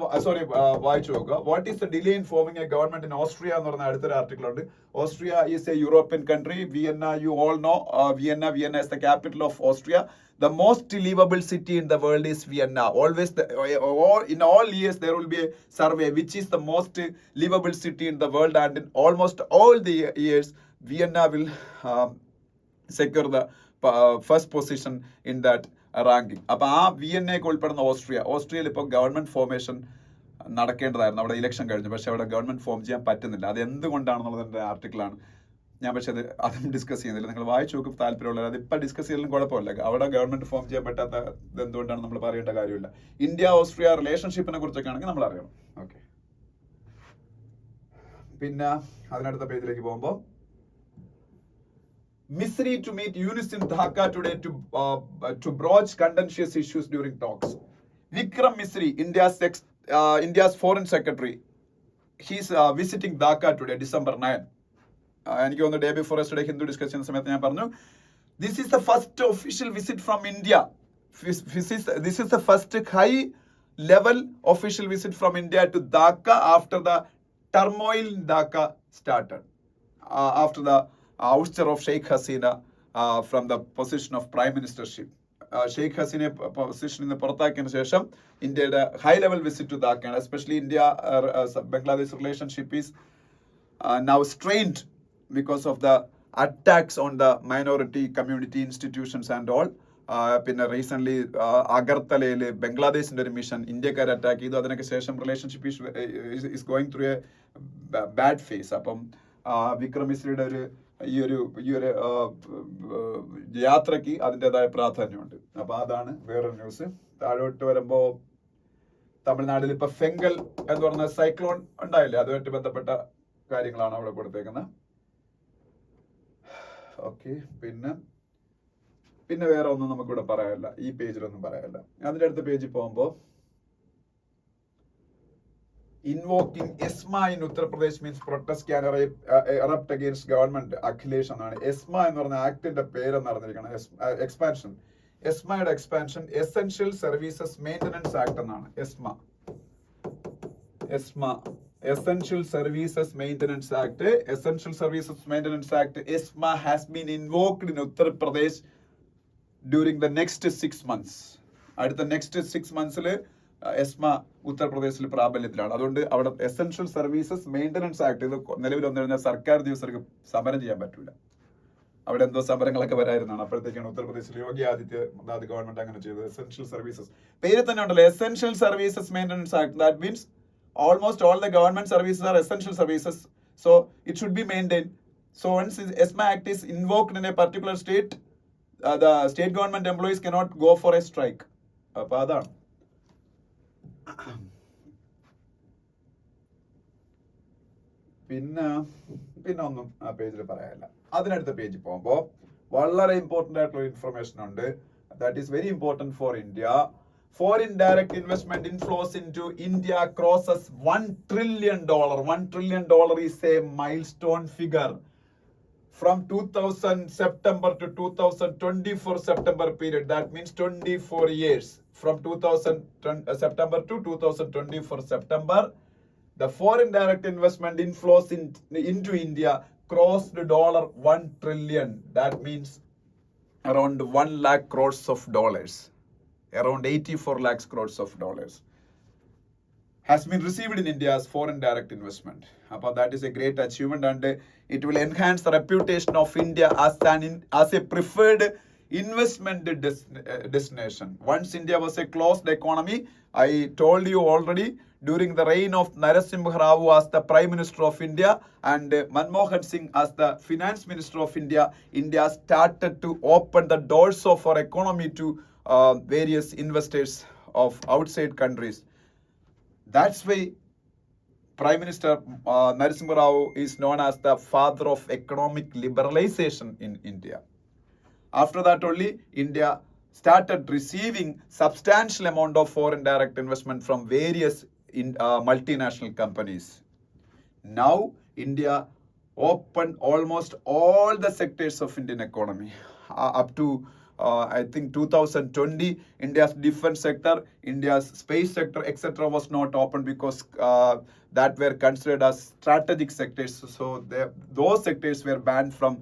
വായിച്ചു നോക്കുക. What is the delay in foaming A government in Austria എന്ന് പറഞ്ഞ അടുത്തൊരു ആർട്ടിക്കിൾ ഉണ്ട്. Austria is A European country. Vienna, you all no Vienna is the capital of Austria. The most livable city in the world is Vienna. Always, in all years, there will be a survey which is the most livable city in the world, and in almost all the years, Vienna will secure the first position in that ranking. അപ്പൊ ആ വിയന്നയൊക്കെ ഉൾപ്പെടുന്ന ഓസ്ട്രിയയിൽ ഇപ്പോൾ government formation നടക്കേണ്ടതായിരുന്നു. അവിടെ election കഴിഞ്ഞു, പക്ഷെ അവിടെ government form ചെയ്യാൻ പറ്റുന്നില്ല. അത് എന്തുകൊണ്ടാണെന്നുള്ളതിന്റെ ആർട്ടിക്കിളാണ്. ഞാൻ പക്ഷെ അതും ഡിസ്കസ് ചെയ്യുന്നില്ല. നിങ്ങൾ വായിച്ചു നോക്കും താല്പര്യമുള്ളത്. അത് ഇപ്പം ഡിസ്കസ് ചെയ്താലും കുഴപ്പമില്ല. അവിടെ ഗവൺമെന്റ് ഫോം ചെയ്യാൻ പറ്റാത്ത എന്തുകൊണ്ടാണ് നമ്മൾ പറയേണ്ട കാര്യമില്ല. ഇന്ത്യ ഓസ്ട്രിയ റിലേഷൻഷിപ്പിനെ കുറിച്ചൊക്കെ ആണെങ്കിൽ നമ്മൾ അറിയണം. ഓക്കെ, പിന്നെ അതിനടുത്ത പേജിലേക്ക് പോകുമ്പോൾ Misri to meet Yunus in Dhaka today to broach contentious issues during talks. Vikram Misri, India's foreign secretary, he's visiting Dhaka today, December 9. എനിക്ക് തോന്നുന്നു day before yesterday Hindu discuss ചെയ്യുന്ന സമയത്ത് ഞാൻ പറഞ്ഞു, this is the first official visit from India. This is the first high level official visit from India to Dhaka after the turmoil in Dhaka started, after the ouster of Sheikh Hasina from the position of prime ministership. Sheikh ഹസീനെ പൊസിഷനിൽ നിന്ന് പുറത്താക്കിയതിനു ശേഷം ഇന്ത്യയുടെ high level visit to ധാക്കയാണ്. Especially India Bangladesh relationship is now strained because of the attacks on the minority community institutions and all. പിന്നെ recent അഗർത്തലയിൽ ബംഗ്ലാദേശിന്റെ ഒരു മിഷൻ ഇന്ത്യക്കാരെ അറ്റാക്ക് ചെയ്തു. അതിനൊക്കെ ശേഷം relationship is going through a bad phase. അപ്പം വിക്രം മിശ്രയുടെ ഈ ഒരു യാത്രയ്ക്ക് അതിൻ്റെതായ പ്രാധാന്യമുണ്ട്. അപ്പൊ അതാണ് വേറൊരു ന്യൂസ്. താഴോട്ട് വരുമ്പോ തമിഴ്നാട്ടിൽ ഇപ്പൊ ഫെങ്കൽ എന്ന് പറഞ്ഞ സൈക്ലോൺ ഉണ്ടായില്ലേ, അതുമായിട്ട് ബന്ധപ്പെട്ട കാര്യങ്ങളാണ് അവിടെ കൊടുത്തേക്കുന്നത്. ഓക്കെ, പിന്നെ വേറെ ഒന്നും നമുക്കിവിടെ പറയാനില്ല, ഈ പേജിലൊന്നും പറയാനില്ല. അതിന്റെ അടുത്ത പേജിൽ പോകുമ്പോ invoking ESMA in Uttar Pradesh means protest can erupt against government. Akhilesh എന്നാണ് എസ്മ എന്ന് പറഞ്ഞ ആക്ടിന്റെ പേരെന്ന് അറിഞ്ഞിരിക്കണം. എക്സ്പാൻഷൻ എസ്മയുടെ expansion essential services maintenance act എന്നാണ്. ESMA Essential Services Maintenance Act. Essential Services Maintenance Act, ESMA, has been invoked in Uttar Pradesh during the next 6 months. At the next 6 months, ESMA ഉത്തർപ്രദേശിൽ പ്രാബല്യത്തിലാണ്. അതുകൊണ്ട് അവിടെ essential services maintenance act ഇത് നിലവിൽ വന്നിരുന്ന സർക്കാർ ഉദ്യോഗസ്ഥർക്ക് സമരം ചെയ്യാൻ പറ്റൂല. അവിടെ എന്തോ സമരങ്ങളൊക്കെ വരായിരുന്നാണ്. അപ്പോഴത്തേക്കാണ് ഉത്തർപ്രദേശിൽ യോഗി ആദിത്യനാഥ് ഗവൺമെന്റ് അങ്ങനെ ചെയ്തത്. എസെൻഷ്യൽ സർവീസസ് പേര് തന്നെ ഉണ്ടല്ലോ, essential services maintenance act. That means almost all the government services are essential services, so it should be maintained. So once ESMA Act is invoked in a particular state, the state government employees cannot go for a strike. അപ്പോൾ അതാണ്. പിന്നെ ഒന്നും ആ പേജിൽ പറയാനില്ല. അതിനടുത്ത പേജിൽ പോകുമ്പോൾ വളരെ ഇമ്പോർട്ടൻ്റ് ആയിട്ടുള്ള ഇൻഫർമേഷൻ ഉണ്ട്. That is very important for India. Foreign direct investment inflows into India crosses $1 trillion. $1 trillion is a milestone figure. From 2000 September to 2024 September period, that means 24 years. From 2000 September to 2024 September, the foreign direct investment inflows into India crossed $1 trillion. That means around 1 lakh crores of dollars. Around 84 lakhs crores of dollars has been received in India as foreign direct investment. That is a great achievement, and it will enhance the reputation of India as a preferred investment destination. Once India was a closed economy. I told you already, during the reign of Narasimha Rao as the Prime Minister of India and Manmohan Singh as the Finance Minister of India, India started to open the doors of our economy to various investors of outside countries. That's why Prime Minister Narasimha Rao is known as the father of economic liberalization in India. After that only, India started receiving substantial amount of foreign direct investment from various multinational companies. Now, India opened almost all the sectors of Indian economy up to I think 2020, India's defense sector, India's space sector, etc. was not open because that were considered as strategic sectors. So those sectors were banned from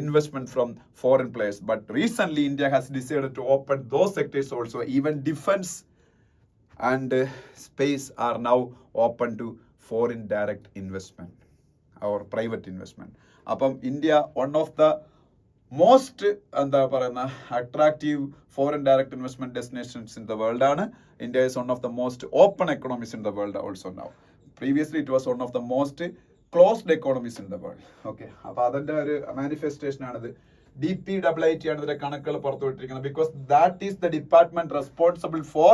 investment from foreign players. But recently, India has decided to open those sectors also. Even defense and space are now open to foreign direct investment or private investment. Apam India, one of the most attractive foreign direct investment destinations in the world. India is one of the most open economies in the world also now. Previously, it was one of the most closed economies in the world. Okay, അപ്പോൾ അതിൻ്റെ ഒരു manifestation ആണിത്. DPIIT ആണ് ഇതിന്റെ കണക്കുകൾ പുറത്തുവിട്ടിരിക്കുന്നത്. Because that is the department responsible for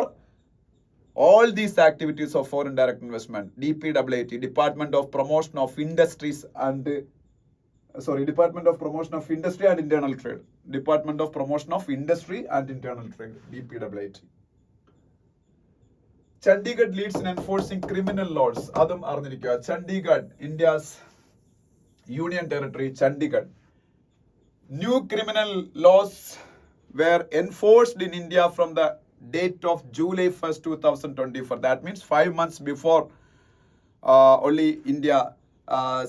all these activities of foreign direct investment. DPIIT, Department of Promotion of Industries and Department of Promotion of Industry and Internal Trade. Department of Promotion of Industry and Internal Trade, DPIIT. Chandigarh leads in enforcing criminal laws. Adum arnirikka. Chandigarh, India's union territory, Chandigarh. New criminal laws were enforced in India from the date of July 1st, 2024. That means 5 months before only India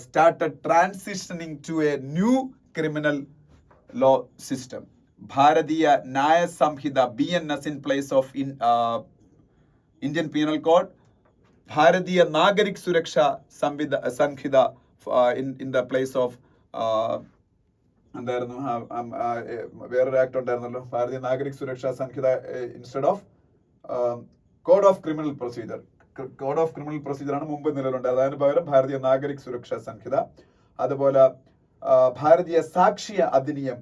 started transitioning to a new criminal law system. Bharatiya Nyaya Samhita, BNS, in place of Indian Penal Code. Bharatiya Nagarik Suraksha Samhita in the place of വേറൊരു act ഉണ്ടായിരുന്നല്ലോ, Bharatiya Nagarik Suraksha Sanhita instead of code of criminal procedure. Code of criminal procedure ആണ് മുമ്പ് നിലവിലുണ്ടായത്. അതിന് പകരം ഭാരതീയ നാഗരിക് സുരക്ഷാ സംഹിത. അതുപോലെ Bharatiya Sakshya Adhiniyam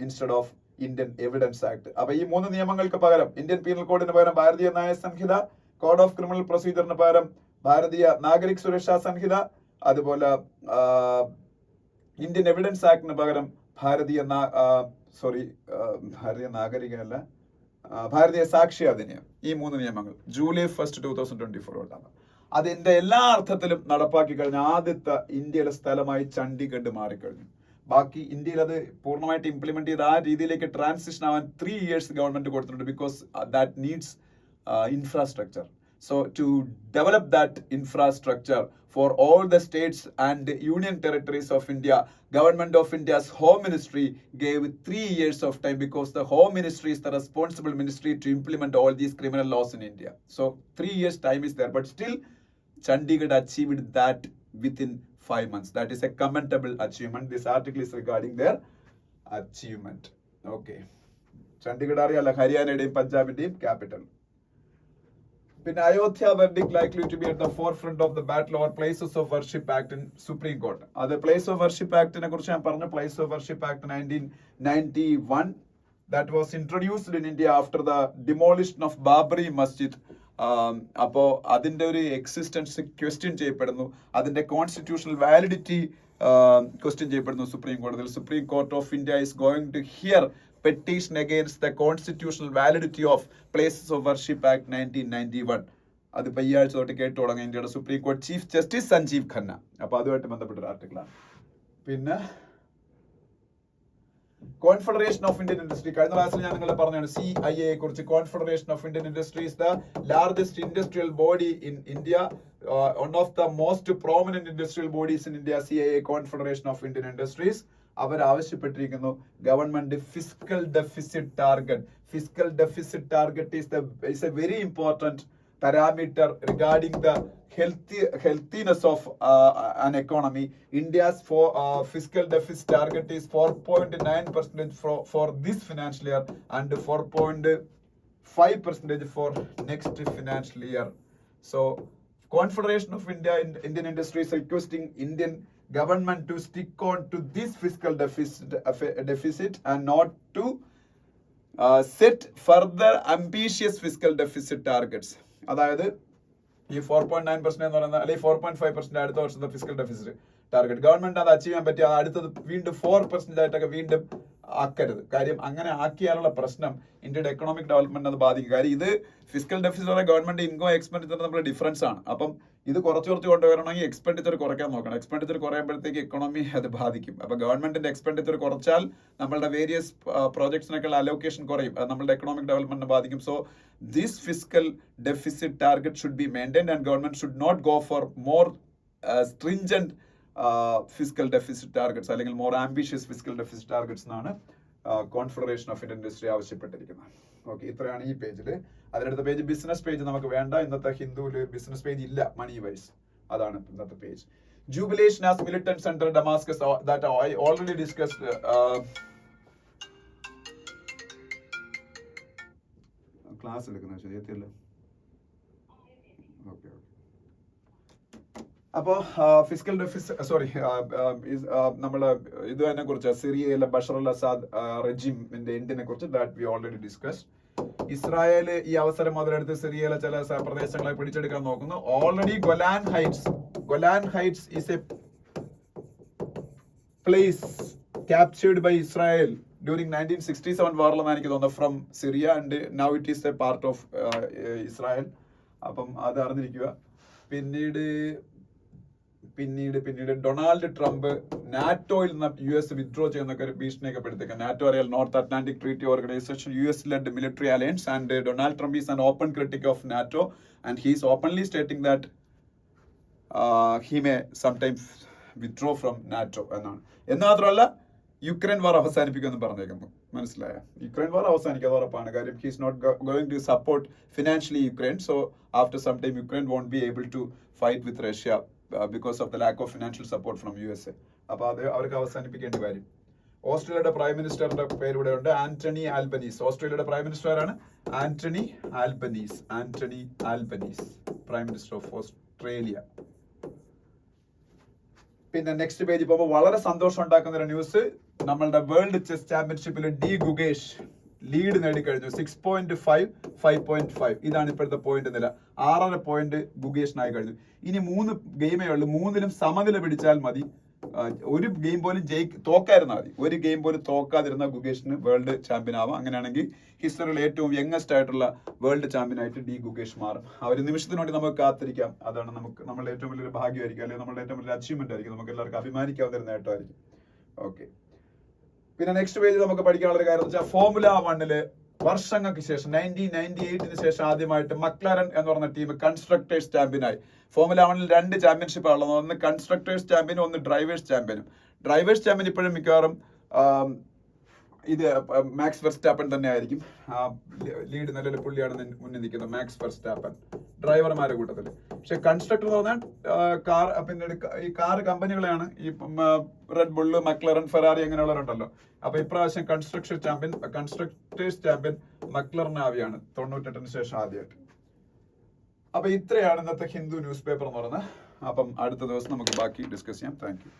instead of Indian evidence act. അപ്പൊ ഈ 3 നിയമങ്ങൾക്ക് പകരം ഇന്ത്യൻ പീനൽ കോഡിന് പകരം ഭാരതീയ ന്യായ സംഹിത, കോഡ് ഓഫ് ക്രിമിനൽ പ്രൊസീജിയറിന് പകരം ഭാരതീയ നാഗരിക് സുരക്ഷാ സംഹിത, അതുപോലെ ഇന്ത്യൻ എവിഡൻസ് ആക്ടിന് പകരം ഭാരതീയ നാഗരികമല്ല ഭാരതീയ സാക്ഷ്യ അധിനിയം. ഈ 3 നിയമങ്ങൾ ജൂലൈ 1st, 2024 അതിന്റെ എല്ലാ അർത്ഥത്തിലും നടപ്പാക്കി കഴിഞ്ഞ ആദ്യത്തെ ഇന്ത്യയിലെ സ്ഥലമായി ചണ്ഡീഗഡ് മാറിക്കഴിഞ്ഞു. ബാക്കി ഇന്ത്യയിൽ അത് പൂർണ്ണമായിട്ട് ഇംപ്ലിമെന്റ് ചെയ്ത് ആ രീതിയിലേക്ക് ട്രാൻസിഷൻ ആവാൻ 3 years ഗവൺമെന്റ് കൊടുത്തിട്ടുണ്ട്. Because that needs infrastructure. So to develop that infrastructure for all the states and union territories of India, Government of India's Home Ministry gave 3 years of time, because the Home Ministry is the responsible ministry to implement all these criminal laws in India. So 3 years time is there, but still Chandigarh achieved that within 5 months. That is a commendable achievement. This article is regarding their achievement. Okay. Chandigarh അറിയാലോ, ഹരിയാനയുടെയും പഞ്ചാബിന്റെയും capital. പിന്നെ Ayodhya verdict likely to be at the forefront of the battle over Places of Worship Act in Supreme Court. അത് Place of Worship Act നെ കുറിച്ച് ഞാൻ പറഞ്ഞു. Place of Worship Act 1991 that was introduced in India after the demolition of Babri Masjid. അപ്പോൾ അതിന്റെ ഒരു existence question ചെയ്യപ്പെടുന്നു, അതിന്റെ കോൺസ്റ്റിറ്റ്യൂഷണൽ വാലിഡിറ്റി ക്വസ്റ്റ്യൻ ചെയ്യപ്പെടുന്നു സുപ്രീം കോടതിയിൽ. Supreme court of India is going to hear petition against the constitutional validity of Places of Worship Act 1991. അതിപ്പോ ഈ ആഴ്ച തൊട്ട് കേട്ടു തുടങ്ങി ഇന്ത്യയുടെ supreme court chief justice Sanjiv Khanna. അപ്പൊ അതുമായിട്ട് ബന്ധപ്പെട്ട ഒരു ആർട്ടിക്കിളാണ്. പിന്നെ കോൺഫെഡറേഷൻ ഓഫ് ഇന്ത്യൻ ഇൻഡസ്ട്രി, കഴിഞ്ഞ ക്ലാസ്സിൽ ഞാൻ നിങ്ങളെ പറഞ്ഞാണ് CIA കുറിച്ച്. Confederation of Indian industry is the largest industrial body in India, one of the most prominent industrial bodies in India. CIA, Confederation of Indian Industries, അവർ ആവശ്യപ്പെട്ടിരിക്കുന്നു government fiscal deficit target. Fiscal deficit target is a very important parameter regarding the healthiness of an economy. India's fiscal deficit target is 4.9% for this financial year and 4.5% for next financial year. So Confederation of Indian Industries requesting Indian government to stick on to this fiscal deficit and not to set further ambitious fiscal deficit targets. അതായത് ഈ 4.9% എന്ന് പറയുന്നത് അല്ലെങ്കിൽ 4.5% അടുത്ത വർഷത്തെ physical deficit target government അത് achieve ചെയ്യാൻ പറ്റിയ അടുത്തത് വീണ്ടും 4% ആയിട്ടൊക്കെ വീണ്ടും ആക്കരുത്. കാര്യം അങ്ങനെ ആക്കിയാലുള്ള പ്രശ്നം ഇന്ത്യയുടെ എക്കണോമിക് ഡെവലപ്മെന്റ് അത് ബാധിക്കും. കാര്യം ഇത് physical deficit government income expenditure തമ്മിലുള്ള ഡിഫറൻസ് ആണ്. അപ്പം ഇത് കുറച്ച് കൊണ്ടുവരണമെങ്കിൽ എക്സ്പെൻഡിച്ചർ കുറയ്ക്കാൻ നോക്കണം. എക്സ്പെൻഡിച്ചർ കുറയുമ്പോഴത്തേക്ക് എക്കണോമി അത് ബാധിക്കും. അപ്പൊ ഗവൺമെന്റിന്റെ എക്സ്പെൻഡിച്ചർ കുറച്ചാൽ നമ്മളുടെ വേരിയസ് പ്രോജക്ട്സിനൊക്കെ അലോക്കേഷൻ കുറയും, അത് നമ്മളുടെ എക്കണോമിക് ഡെവലപ്മെന്റിനെ ബാധിക്കും. So this physical deficit target should be maintained and government should not go for more stringent fiscal deficit targets അല്ലെങ്കിൽ more ambitious fiscal deficit targets എന്നാണ് കോൺഫെഡറേഷൻ ഓഫ് ഇന്ത്യൻ ഇൻഡസ്ട്രി ആവശ്യപ്പെട്ടിരിക്കുന്നത്. Okay, ഇത്രയാണ് ഈ പേജിൽ. അതിനടുത്ത പേജ് ബിസിനസ് പേജ് നമുക്ക് വേണ്ട. ഇന്നത്തെ ഹിന്ദുവിൽ business page ഇല്ല മണി വൈസ്. അതാണ് ഇന്നത്തെ page. Jubilation as militant center Damascus that I already discussed. Class എടുക്കുന്ന ശരിയത്തില്ല. ഓക്കെ. അപ്പോൾ ഫിസിക്കൽ നമ്മള് ഇത് തന്നെ കുറിച്ച് സിറിയയിലെ ബഷർ അൽ അസാദ് റെജിമിന്റെ എൻഡിനെ കുറിച്ച് that we already discuss. Israel ഈ അവസരം മുതലെടുത്ത് സിറിയയിലെ ചില പ്രദേശങ്ങളെ പിടിച്ചെടുക്കാൻ നോക്കുന്നു. Already Golan heights is a place captured by Israel during 1967 വാറിലെന്ന് എനിക്ക് തോന്നുന്നു from Syria and now it is A part of Israel. അപ്പം അത് അറിഞ്ഞിരിക്കുക. പിന്നീട് ഡൊണാൾഡ് ട്രംപ് നാറ്റോയിൽ നിന്ന് US വിത്ഡ്രോ ചെയ്യുന്നൊക്കെ ഒരു ഭീഷണിയൊക്കെ പെടുത്തേക്കാം. നാറ്റോ അറിയാൽ North Atlantic Treaty Organization, US led military alliance, and Donald Trump is an open critic of NATO and he is openly stating that he may sometimes withdraw from NATO എന്നാണ്. എന്ന് മാത്രമല്ല Ukraine വാർ അവസാനിപ്പിക്കുമെന്ന് പറഞ്ഞേക്കുന്നു. മനസ്സിലായ? Ukraine വാർ അവസാനിക്കാതെ ഉറപ്പാണ്. കാര്യം he is not going to support financially Ukraine, so after some time Ukraine won't be able to fight with Russia because of the lack of financial support from USA. അപ്പോൾ അത് അവർക്ക് അവസാനിപ്പിക്കേണ്ടി വരും. ഓസ്ട്രേലിയയുടെ prime മിനിസ്റ്ററിന്റെ പേര് ഇവിടെ ഉണ്ട്, ആന്റണി ആൽബനീസ്. ഓസ്ട്രേലിയയുടെ prime minister ആരാണ്? Anthony Albanese, prime minister of Australia. പിന്നെ നെക്സ്റ്റ് പേജ് പോകുമ്പോൾ വളരെ സന്തോഷം ഉണ്ടാക്കുന്ന ഒരു ന്യൂസ്. നമ്മളുടെ വേൾഡ് ചെസ് ചാമ്പ്യൻഷിപ്പിൽ ഡി ഗുഗേഷ് ലീഡ് നേടിക്കഴിഞ്ഞു. 6.5, 5.5. ഇതാണ് ഇപ്പോഴത്തെ പോയിന്റ് നില. 6.5 പോയിന്റ് ഗുഗേഷിനായി കഴിഞ്ഞു. ഇനി 3 ഗെയിമേ ഉള്ളൂ. 3ലും സമനില പിടിച്ചാൽ മതി. ഒരു ഗെയിം പോലും തോക്കായിരുന്നാൽ മതി. ഒരു ഗെയിം പോലും തോക്കാതിരുന്ന ഗുഗേഷിന് വേൾഡ് ചാമ്പ്യൻ ആവാം. അങ്ങനെയാണെങ്കിൽ ഹിസ്റ്ററിയിൽ ഏറ്റവും യങ്ങസ്റ്റ് ആയിട്ടുള്ള വേൾഡ് ചാമ്പ്യൻ ആയിട്ട് ഡി ഗുഗേഷ് മാറും. ആ ഒരു നിമിഷത്തിന് വേണ്ടി നമുക്ക് കാത്തിരിക്കാം. അതാണ് നമ്മളുടെ ഏറ്റവും വലിയൊരു ഭാഗ്യമായിരിക്കും, അല്ലെങ്കിൽ നമ്മുടെ ഏറ്റവും വലിയ അച്ചീവ്മെന്റ് ആയിരിക്കും. നമുക്ക് എല്ലാവർക്കും അഭിമാനിക്കാവുന്ന ഒരു നേട്ടമായിരിക്കും. ഓക്കെ. പിന്നെ നെക്സ്റ്റ് പേജ് നമുക്ക് പഠിക്കാനുള്ള ഒരു കാര്യം വെച്ചാൽ ഫോർമുല 1 വർഷങ്ങൾക്ക് ശേഷം 1998 ശേഷം ആദ്യമായിട്ട് മക്ലാരൻ എന്ന് പറഞ്ഞ ടീം കൺസ്ട്രക്ടേഴ്സ് ചാമ്പ്യനായി. ഫോർമുല 1 2 ചാമ്പ്യൻഷിപ്പ് ഉള്ളത്, ഒന്ന് കൺസ്ട്രക്ടേഴ്സ് ചാമ്പ്യനും ഒന്ന് ഡ്രൈവേഴ്സ് ചാമ്പ്യനും. ഡ്രൈവേഴ്സ് ചാമ്പ്യൻ ഇപ്പോഴും മിക്കവാറും ഇത് മാക്സ് വെർസ്റ്റാപ്പൻ തന്നെ ആയിരിക്കും. ലീഡ് നിലവിൽ പുള്ളിയാണ് മുന്നിൽ നിൽക്കുന്നത്, മാക്സ് വെർസ്റ്റാപ്പൻ ഡ്രൈവർമാരുടെ കൂട്ടത്തിൽ. പക്ഷെ കൺസ്ട്രക്ടർ എന്ന് പറഞ്ഞാൽ കാർ, പിന്നെ ഈ കാർ കമ്പനികളെയാണ് ഈ റെഡ് ബുള്ള്, മക്ലറൻ, ഫെറാറി അങ്ങനെയുള്ളവരുണ്ടല്ലോ. അപ്പൊ ഇപ്രാവശ്യം കൺസ്ട്രക്ടേഴ്സ് ചാമ്പ്യൻ മക്ലറൻ ആവിയാണ് 98 ശേഷം ആദ്യമായിട്ട്. അപ്പൊ ഇത്രയാണ് ഇന്നത്തെ ഹിന്ദു ന്യൂസ് പേപ്പർ എന്ന് പറയുന്നത്. അപ്പം അടുത്ത ദിവസം നമുക്ക് ബാക്കി ഡിസ്കസ് ചെയ്യാം. Thank you.